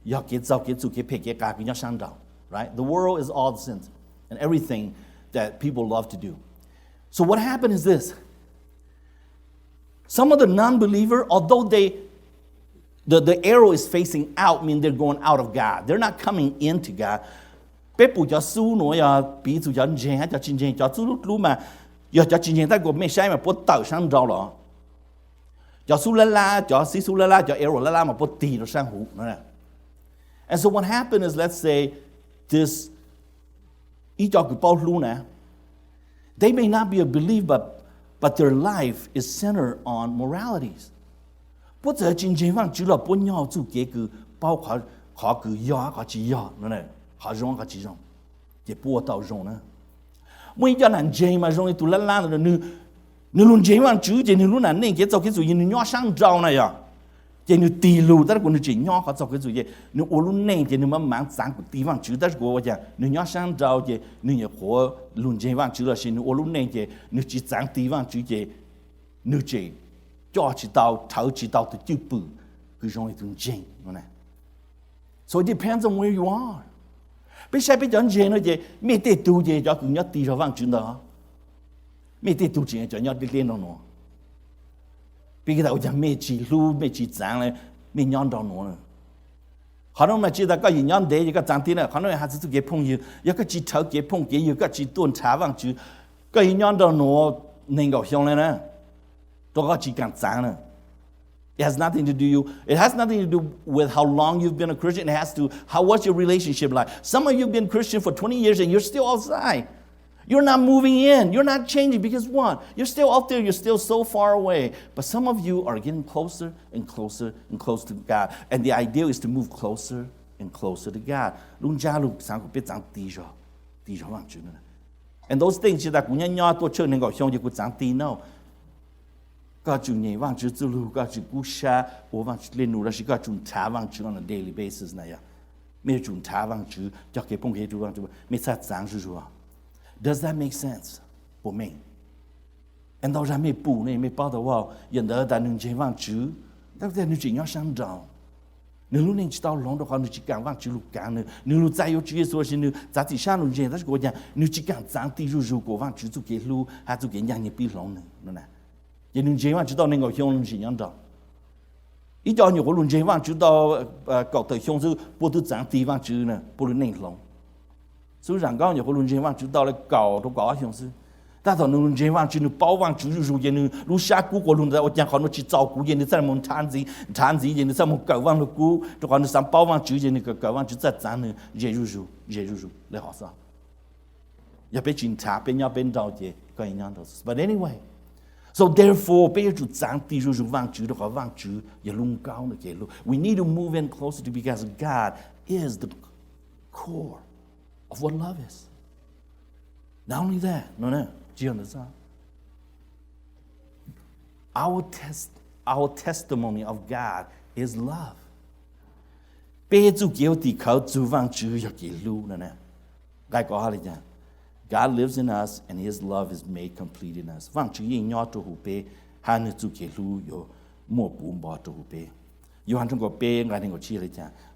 giờ kết giao kết chủ kết phê kết cả cứ nhớ sang đầu, right? The world is all the sins and everything that people love to do. So what happened is this. Some of the non-believer, although the arrow is facing out, mean they're going out of God. They're not coming into God. People just su nói ya bị chủ nhân chèn hay cho chinh chèn cho su lúc mà giờ cho chinh chèn ta có mấy sai mà bớt tàu sang đầu đó. Cho su la cho si su la cho arrow la mà bớt tì nó sang hủ nữa. And so what happened is, let's say this ý cho cái bao lu nè. They may not be a believer, but their life is centered on moralities. Bớt giờ chinh chèn vang chỉ là bớt nhau chủ cái cứ bao khó cứ ya khó chỉ ya nữa này. Họ rong cái gì rong, cái bùa tàu rong nữa. Mỗi giờ nàng chơi mà rong tụi lăn rồi nữ luôn chơi mà chú chơi nữ luôn nàng nên cái cái gì nữ nhỏ sang trâu này à, cái nữ tì lù, tất cả nữ chơi nhỏ họ cái gì nữ ô luôn nên cái nữ mà mang sang cái tì vang chú tất cả cái nữ nhỏ sang trâu cái nữ nhà họ luôn chơi vang chú là gì nữ ô luôn nên cái nữ chỉ sang tì vang chú cái nữ chơi cho chỉ tàu tháo chỉ tàu từ chữ bự cứ rong tụi chơi này. So it depends on where you are. Bây giờ bây giờ chuyện nó gì, mấy cái tu gì cho cũng nhớ tì cho vang chuyện đó, mấy cái tu chuyện cho nhớ đi lên nó, bây giờ giờ mấy chỉ lu mấy chỉ giảng này, mấy nhon đó nó, họ nói mà chỉ là cái gì nhon đấy, cái giảng tiền này, họ nói hay là cái phong yêu, cái chỉ thâu cái phong cái yêu, cái chỉ tuân trả vang chuyện, cái nhon đó nó nên gọi xong này nè, đó cái chỉ cần giảng này. It has nothing to do with how long you've been a Christian. It has to how what's your relationship like. Some of you have been Christian for 20 years and you're still outside. You're not moving in. You're not changing because what? You're still out there. You're still so far away. But some of you are getting closer and closer and closer to God. And the idea is to move closer and closer to God. And those things no. God chủ nhảy vang chữ tự lưu, God chủ cú xa, ô vang chữ lên nụ ra, God chủ thả vang chữ on a daily basis này à. Mấy chủ thả vang chữ, cho cái phong hệ chủ vang chữ, mấy sát giảng chữ chữ à. Does that make sense? For me. And đâu ra mấy bù này, mấy bao đầu vào, nhận đỡ đã nâng nhảy vang chữ, đó là nâng chỉ nhỏ sang đầu. Nếu lúc này chỉ tao lòng đó họ nâng chỉ càng vang chữ lục càng nữa, nếu lúc tại yêu chữ Giêsu thì nếu giá trị sang nâng nhảy, đó là gọi là nếu chỉ càng giảng tí rù rù của vang chữ chủ cái lưu, hay chủ cái nhà nhảy bị lòng nữa nè. Vậy nên chế vang chúng ta nên gọi hiông chỉ nhận được. Ý cho nhiều luôn chế vang chúng ta gọi tới hiông sư bố tu giảng tí vang chữ nè, bố nên lòng. Số rằng có nhiều luôn chế vang chúng ta lại gọi đó gọi hiông sư. Ta thọ luôn chế vang chữ nó bao vang chữ rồi vậy nên lúc xa cú của luôn ta ở nhà họ nó chỉ trao cú vậy nên sao muốn than gì vậy nên sao muốn cầu vang nó cú, cho họ nó sang bao vang chữ vậy nên cầu vang chữ rất giản nữa, dễ ru lấy họ sao? Ya bị chính thả bên nhau bên đầu vậy coi nhau đó. But anyway. So therefore, we need to move in closer to because God is the core of what love is. Not only that, no, do you understand? Our testimony of God is love. God lives in us, and His love is made complete in us. Vang chữ yên nhỏ cho hủ bê, hai nữ chủ kể lưu yo more boom bottle pay. You want to go pay and go chili.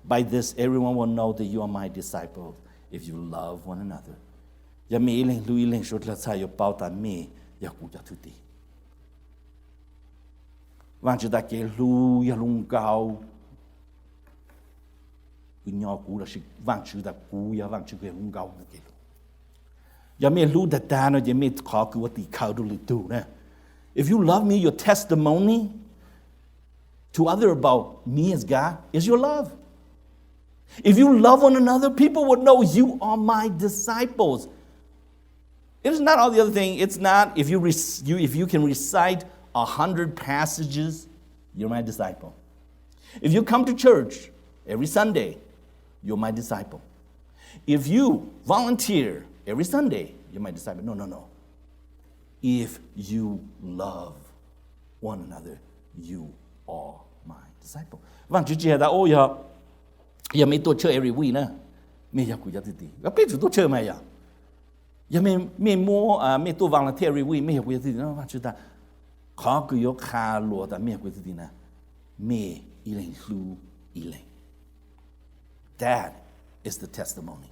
By this, everyone will know that you are my disciples if you love one another. Ya me iling lu iling shot la sa yo pao ta me ya ku ya tu ti. Wang chu da ke lu ya lung gao. Ku nyo ku la shi wang chu da ku ya wang chu ke lung gao na ke lu. Ya me lu da da no ya me kha ku wa ti khao du lu tu na. If you love me, your testimony to others about me as God is your love. If you love one another, people would know you are my disciples. It is not all the other thing. It's not if you can recite 100 passages, you're my disciple. If you come to church every Sunday, you're my disciple. If you volunteer every Sunday, you're my disciple. No. If you love one another, you are my disciple. Vâng, chú chị đã ôi giờ mấy tôi chơi every week nè, mấy giờ cũng giờ tí, cái bây giờ tôi chơi mấy giờ, giờ mấy mua mấy tôi volunteer every week, mấy giờ cũng giờ tí, nó vâng chú ta, khó cứ yo khá lúa ta mấy giờ cũng giờ tí nè, mấy ilang lu ilang. That is the testimony.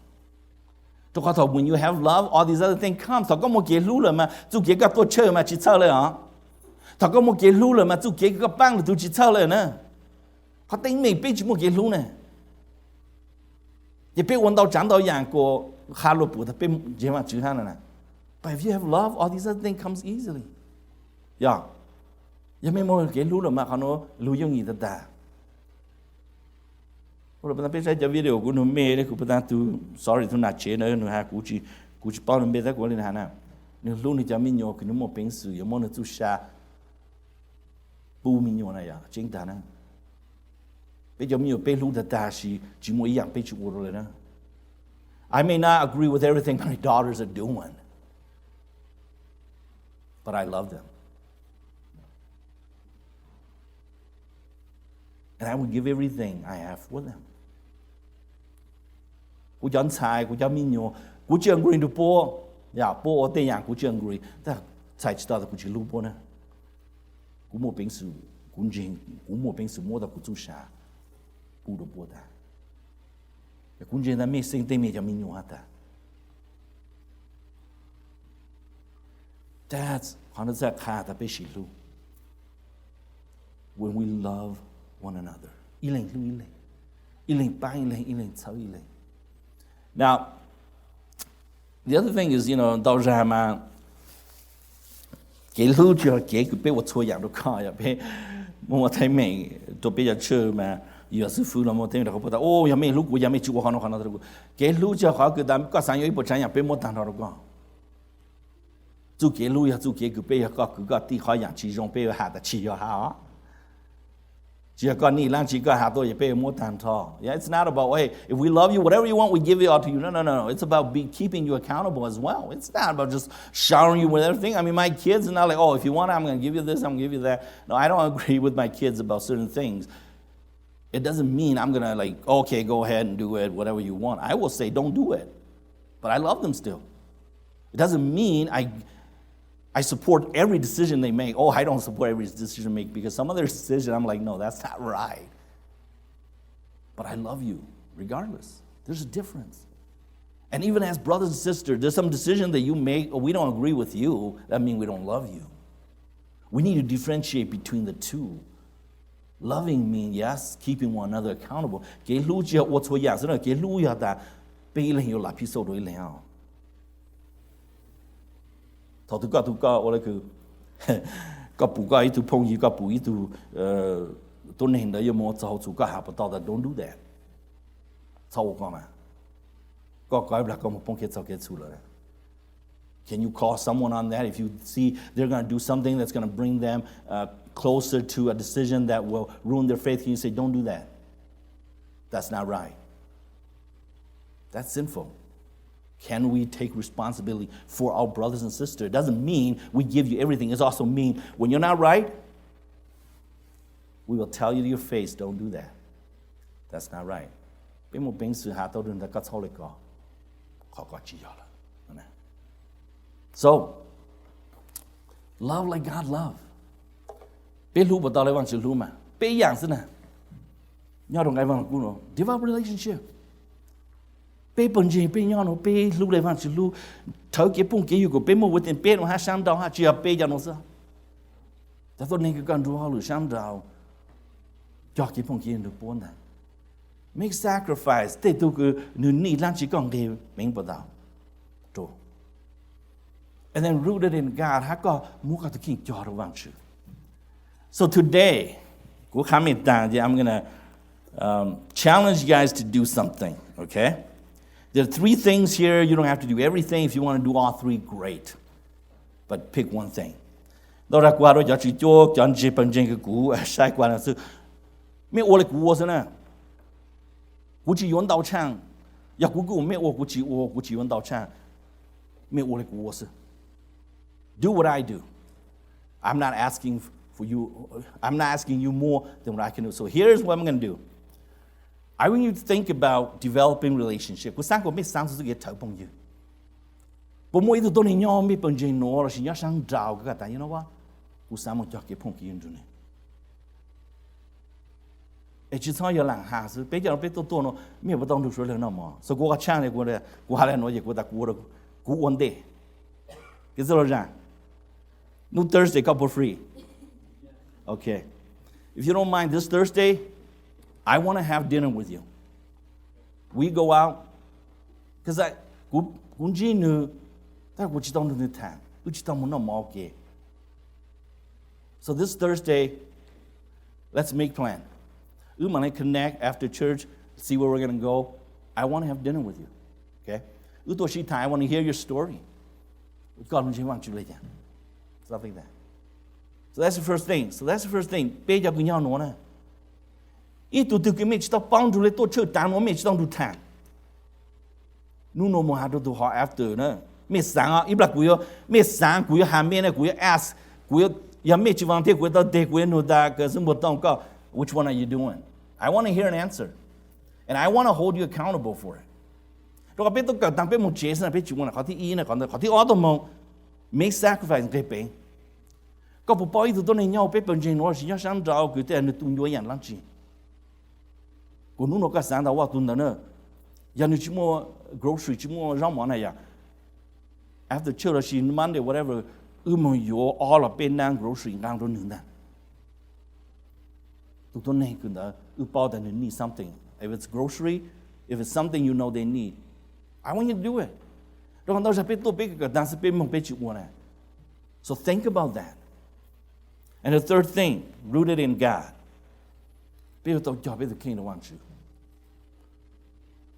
Tôi có thầu when you have love, all these other things come. Thầu có một cái lu rồi mà, chú kia cái tôi chơi mà chỉ chơiเลยhả? Thầu có một cái lu rồi mà chú kia cái băng là tôi chỉ chơiเลยnè. Họ tính mình biết chỉ một cái lu nè. Chỉ biết vấn đạo chẳng đạo dạng của khá lúa bù, ta biết gì mà chữ hắn nè. But if you have love, all these other things comes easily. Yeah. Giờ mấy một cái lu rồi mà họ nói lu yêu gì ta. Rồi bây giờ bây giờ video của nó mê đấy, của bây giờ tôi sorry tôi nát chế nữa, nó ha cú chỉ bao nhiêu bây giờ của lên hà na, nó lúc này cho mình nhớ cái nó một bình sử, có một nó chú sa, bu mình nhớ này à, chính ta nè. Bây giờ mình nhớ bây lúc đó ta chỉ một dạng bây chụp rồi nè. I may not agree with everything my daughters are doing, but I love them. And I would give everything I have for them. Cú chọn xài, cú chọn mình nhớ, cú chọn green to po, po ở đây dạng cú chọn green, ta xài chỉ ta cú chỉ lưu po nè. Cú mua bình sử, cú mua bình sử mua ta cú chú sa, cú đồ po ta. Cú chọn ta mấy sinh tây mấy cho mình nhớ ta. That's how does that khá ta bị lưu. When we love one another. Now, the other thing is, đau ra mà cái lưu cho cái bị我错样都看呀，被我thấy mình都被人chơi mà有时候了我听到我不得哦，也没路过也没去过好多的路，cái lưu cho họ cái đám có sáng有一部trang被我谈到了个，做cái lưu呀做cái被个地好样其中被下的去要好。Yeah, it's not about, hey, if we love you, whatever you want, we give it all to you. No. It's about keeping you accountable as well. It's not about just showering you with everything. I mean, my kids are not like, oh, if you want, I'm going to give you this, I'm going to give you that. No, I don't agree with my kids about certain things. It doesn't mean I'm going to like, okay, go ahead and do it, whatever you want. I will say, don't do it. But I love them still. It doesn't mean I support every decision they make. Oh, I don't support every decision they make because some of their decisions, I'm like, no, that's not right. But I love you regardless. There's a difference. And even as brothers and sisters, there's some decision that you make or we don't agree with you, that means we don't love you. We need to differentiate between the two. Loving means, yes, keeping one another accountable. Thọ tu có,我哋個補個一度碰一個補一度都能的有冇做做個下不到的 don't do that。操我講嘛，個改不了個冇碰佢做佢出來。Can you call someone on that if you see they're going to do something that's going to bring them closer to a decision that will ruin their faith? Can you say, don't do that? That's not right. That's sinful. Can we take responsibility for our brothers and sisters? It doesn't mean we give you everything. It also means when you're not right, we will tell you to your face, don't do that. That's not right. So, love like God loves. Be lu ba da le wang chi lu ma. Be yang se na. Nhau dong ai wang ku no. Develop relationship. Be bần gì be nhau nó be lu le wang chi lu. Thở cái bung cái có be mo within be nó ha sang đào ha chia be cho nó sao. Ta tôi nên cái con đua lu sang đào. Cho cái bung cái được bốn này. Make sacrifice. Thế tôi cứ nửa nị lan chỉ còn cái mình bắt đầu. True. And then rooted in God. Ha có mua cái thứ kinh cho được vang chữ. So today, I'm going to challenge you guys to do something, okay? There are 3 things here. You don't have to do everything. If you want to do all 3, great. But pick one thing. Đó là qua đó giờ chỉ cho chọn chỉ bằng cái cú sai qua là sự mấy ô lại cú thế nào? Cú chỉ yuan đào chang, ya cú mấy ô cú chỉ yuan đào chang, mấy ô lại cú thế. Do what I do. I'm not asking for you. I'm not asking you more than what I can do. So here's what I'm going to do. I want you to think about developing relationship. Cú sáng của mấy sáng sẽ get thấu bằng you. But mỗi thứ tôi nên nhau mấy bằng gì nó là chỉ nhớ sáng trào cái cái you know what? Cú sáng một cho cái phong kiến rồi này. Chỉ sao giờ làng hà sự bây giờ bây tôi nó mấy bắt đầu được rồi nào mà. So cú cái chang này cú hà lên nói gì cú ta cú one day. Cái gì rồi No Thursday couple free. Okay. If you don't mind, this Thursday, I want to have dinner with you. We go out. Because cũng chỉ nữa, ta cũng chỉ tông được thằng, cũng chỉ tông muốn nó kê. So this Thursday, let's make plan. Mà lại connect after church, see where we're going to go. I want to have dinner with you. Okay? Tôi chỉ I want to hear your story. God chỉ want you like that. Stuff like that. So that's the first thing. Bây giờ cùng nhau nói nè. Ít tụi cái mấy chỉ tao帮助lấy tôi chơi đàn nó mấy chỉ tao đủ thằng. Nó mà hạt tụi họ after nữa. Mấy sáng á, ít là cúi mấy sáng cúi hà mấy này cúi ask cúi ya mấy chỉ vang thế cúi tao thế cúi nó đã cái gì một tông có. Which one are you doing? I want to hear an answer, and I want to hold you accountable for it. Rồi bây tôi cần tăng bây một chế là bây chỉ muốn là họ thi này còn họ thi ở đâu mà make sacrifice cái bên. Có bộ bao nhiêu tụi này nhau bây bên trên nó chỉ nhớ sáng trào cái tên nó tung vô nhận lắm chi. Còn nó cái sáng tạo tụi nó nữa, giờ nó chỉ mua grocery chỉ mua rau món này à. After church on Monday whatever, mà vô all ở bên năng grocery ngang rồi nữa. Tụi này cứ đó, bao that they need something. If it's grocery, if it's something you know they need, I want you to do it. Rồi còn đâu sẽ biết tôi biết cái đang sẽ biết mong biết chịu này. So think about that. And the third thing, rooted in God. Biết tôi cho biết the kingdom wants you.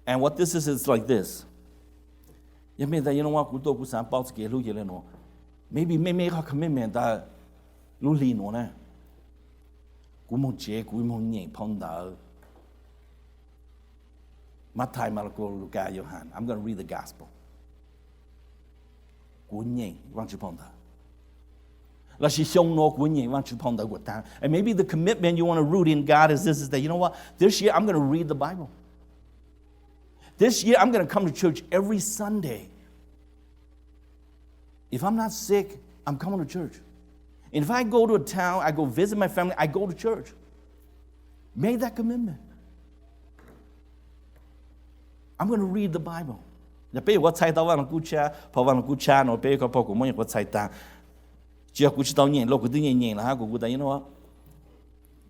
And what this is like this. You mean that you know what? Tôi cũng sáng bao cái lúc gì lên nó. Maybe có commitment that lúc lì nó nè. Cũng mong chế cũng mong nhảy phong đạo. Matthew, Marco, Luca, Johann. I'm going to read the gospel. Cũng nhảy vang chữ phong đạo. Là chỉ xong nó cũng nhảy vang chữ phong đạo của ta. And maybe the commitment you want to root in God is this: is that you know what? This year I'm going to read the Bible. This year I'm going to come to church every Sunday. If I'm not sick, I'm coming to church. And if I go to a town, I go visit my family, I go to church. Make that commitment. I'm going to read the Bible. Là bây giờ có chạy tao vào nó cha, phao vào nó cha nó bây giờ có phao của mình có chạy ta. Chỉ có chỉ tao nhện, lúc cái thứ nhện là ha của ta, you know what?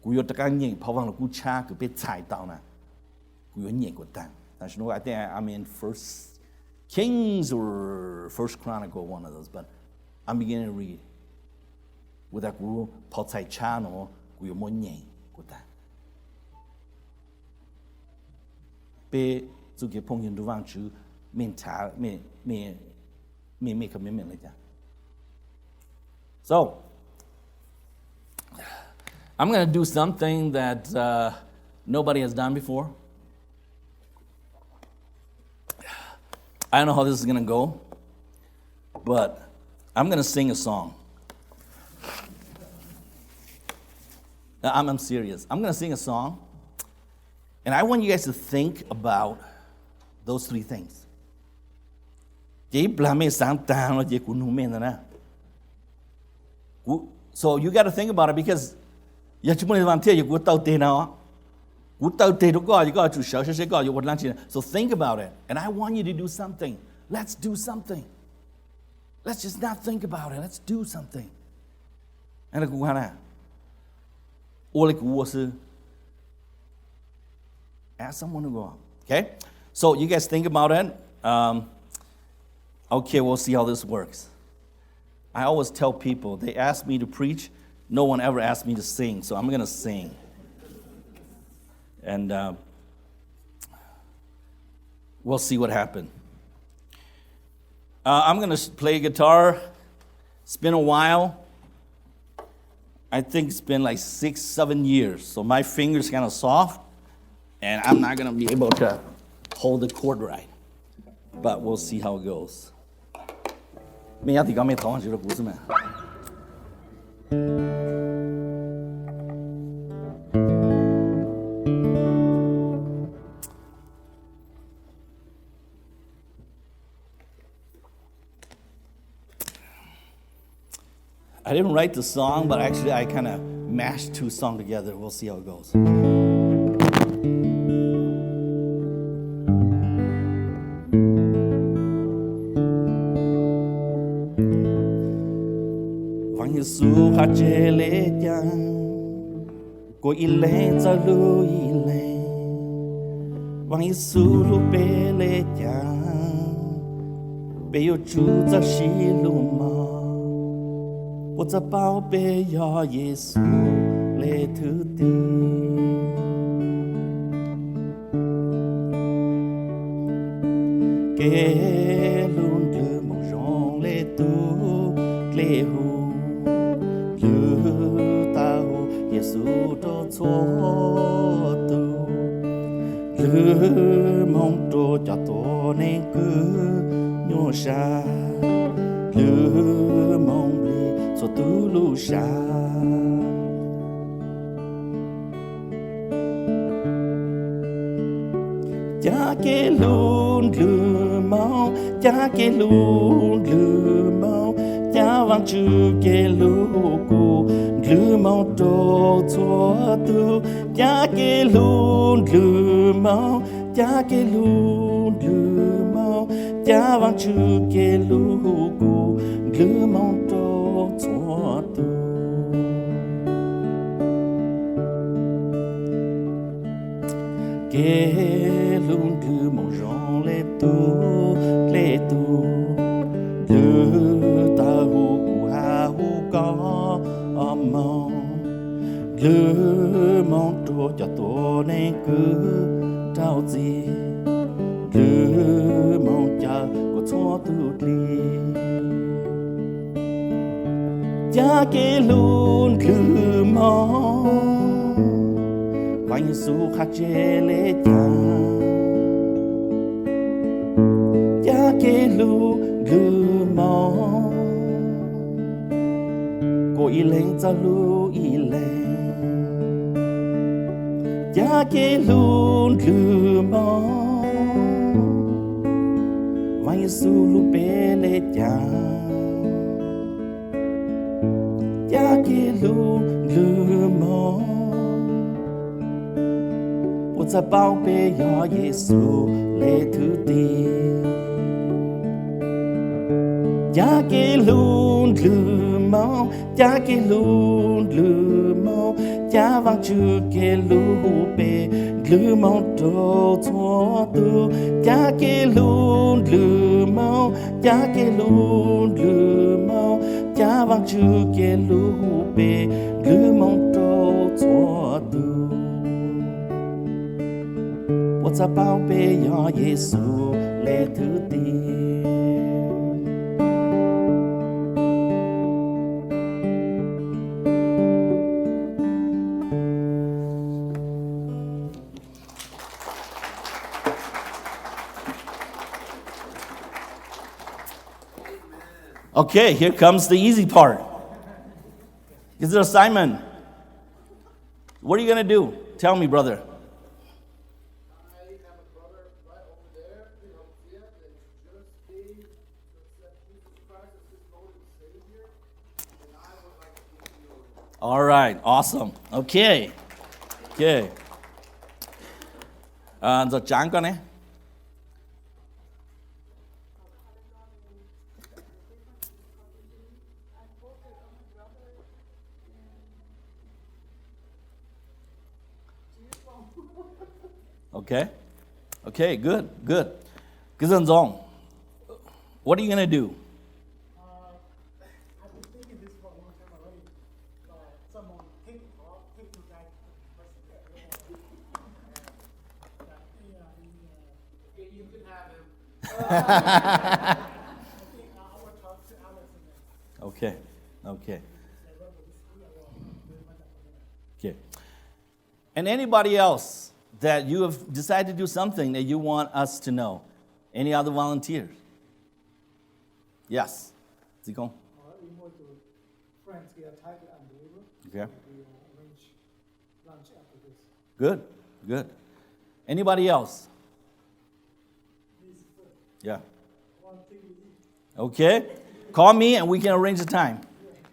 Của yo ta cái nhện phao vào nó cha cái bây chạy tao nè. Của yo nhện của ta. And you know, I think I'm in First Kings or First Chronicle, one of those, but I'm beginning to read. With that guru, Paul Tsai Chano, we are more nyang with that. Be to get pong in the wang chu, me make a commitment like that. So, I'm going to do something that nobody has done before. I don't know how this is going to go, but I'm going to sing a song. I'm serious. I'm going to sing a song, and I want you guys to think about those 3 things. So you got to think about it because Ya cuma ni mantia you tahu teh now. You tahu teh tu kau, you got to show kau, you want lunch. So think about it. And I want you to do something. Let's do something. Let's just not think about it. Let's do something. And aku kata, oleh kuasa. Ask someone to go out. Okay? So you guys think about it. Okay, we'll see how this works. I always tell people, they ask me to preach. No one ever asked me to sing, so I'm going to sing. And we'll see what happens. I'm going to play guitar. It's been a while. I think it's been like 6-7 years. So my finger's kind of soft. And I'm not going to be able to hold the chord right. But we'll see how it goes. 咩一啲咁嘅台住個故事咩？ I didn't write the song, but actually I kind of mashed 2 songs together. We'll see how it goes. Giêsu hát chế lễ chăng, cô ile cho lu ile, Vang Giêsu lu bê lễ chăng, bê yêu chú cho xí lu mà, bộ cho bao bê yo Giêsu lễ thứ ti. Kê luôn đưa mong rong lễ tu lễ hu. Giêsu cho chúa tu, lư mong cho tôi nên cứ nhô sa, lư mong đi cho tu lu sa. Cha kê luôn lư mau, cha kê luôn lư mau, cha vang chữ kê lu cu. Lư mau trô chúa tu, cha kê luôn lư mau, cha kê luôn lư mau, cha vang chữ kê lu cu, lư mau trô chúa tu. Kê luôn lư mau rong lê tu, lư ta hu cu ha hu có. Lư mong trô cho tôi nên cứ trao gì, lư mong cha của chúa tu đi. Cha kê luôn lư mong, Vang Giêsu hát chế lễ chăng, cha kê luôn lư mong, cô y lên cho lu y lên. Cha kê luôn lư mong, Vang Giêsu lu bê lễ chăng, cha kê luôn lư mong, bộ cha bao bê yo Giêsu lễ thứ ti. Cha kê luôn lư mau, cha kê luôn lư mau, cha vang chữ kê lu bê, lư mau trô chúa tu. Cha kê luôn lư mau, cha kê luôn lư mau, cha vang chữ kê lu bê, lư mau trô chúa tu. Bộ cha bao bê yo Giêsu lễ thứ ti. Okay, here comes the easy part. Is it Simon? What are you going to do? Tell me, brother. I have a brother right over there in Hosea that just came to accept Jesus Christ as his Lord and Savior, and I would like to give you All right, awesome. Okay. Rồi chán con ấy. Okay, good. Cái dân dòng. What are you going to do? I've been thinking this for a long time already. Someone take you guys. You can have him. I think I will talk to Alex and then. Okay. And anybody else that you have decided to do something that you want us to know? Any other volunteers? Yes. Zikong? We go to friends here, Tiger and Believer. Okay. We arrange lunch after this. Good. Anybody else? Yeah. One thing we eat. Okay. Call me and we can arrange a time.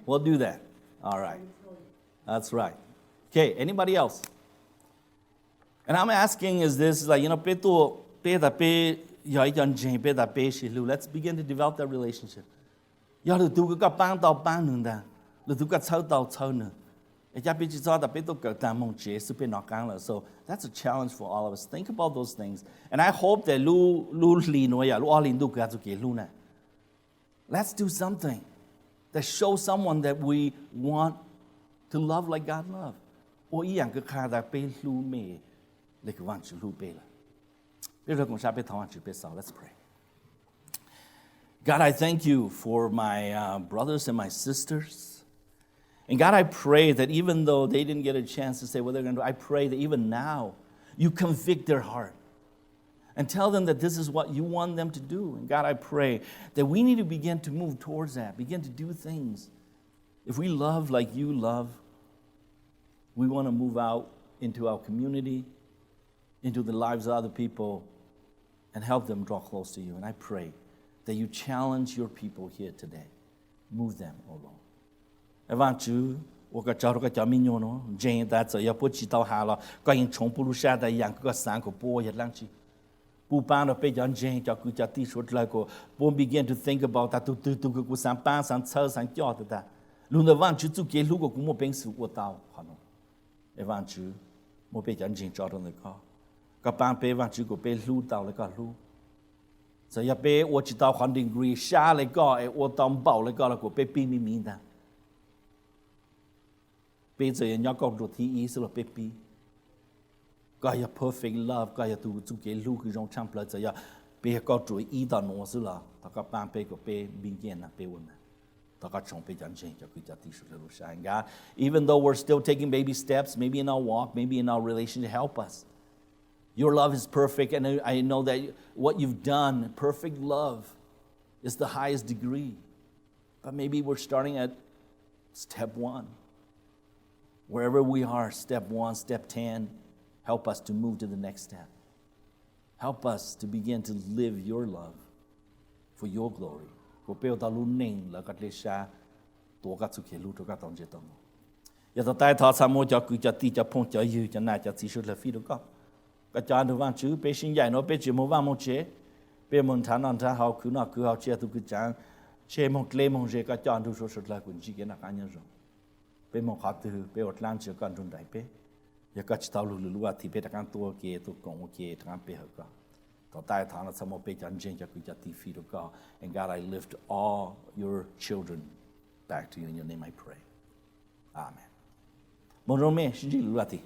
We'll do that. All right. That's right. Okay. Anybody else? And I'm asking is this, like, let's begin to develop that relationship. So that's a challenge for all of us. Think about those things. And I hope that let's do something that shows someone that we want to love like God loves. Let's pray. God, I thank you for my brothers and my sisters. And God, I pray that even though they didn't get a chance to say what they're going to do, I pray that even now you convict their heart and tell them that this is what you want them to do. And God, I pray that we need to begin to move towards that, begin to do things. If we love like you love, we want to move out into our community, into the lives of other people, and help them draw close to you. And I pray that you challenge your people here today. Move them, O Lord. Evanchu, Jane, that's a Yapuchita Hala, going Chompulushada, Yanka Sanko, boy at Lanchi. Pupano Pejan Jane, Jakuja short like won't begin to think about that to some pants and cells and yada. Lunavanchu to get Lugo Kumo Banks without Hano. Evanchu, Mopejan Jane shot on the car. Kapan pay Vanchu go pay Lu down like a Lu. So ya pay what you thought 100 degrees, shy like God, or down bow like God, go pay me mean that. Bây giờ nhớ con đồ thi ý sẽ là bê bì. Cái perfect love, cái tu tu cái lưu cái trong champ lại giờ bây có chuỗi ý đó nó sẽ là ta có ban bê có bê bình yên là bê vấn à. Ta có trong bê chân chân cho cái tí số lưu sáng God. Even though we're still taking baby steps, maybe in our walk, maybe in our relationship, help us. Your love is perfect, and I know that what you've done, perfect love, is the highest degree. But maybe we're starting at step 1. Wherever we are, step 1, step 10, help us to move to the next step. Help us to begin to live your love for your glory. Bé mong khó từ bé ở lan chưa còn run đại bé, giờ có chỉ tao lulu lulu thì bé đã càng tua kia tua công kia thằng bé hơn cả, tao tai thằng là sao mà bé chẳng chênh cho cứ cho tí phi được cả, and God I lift all your children back to you in your name I pray, Amen. Mon rome xin chỉ lulu thì.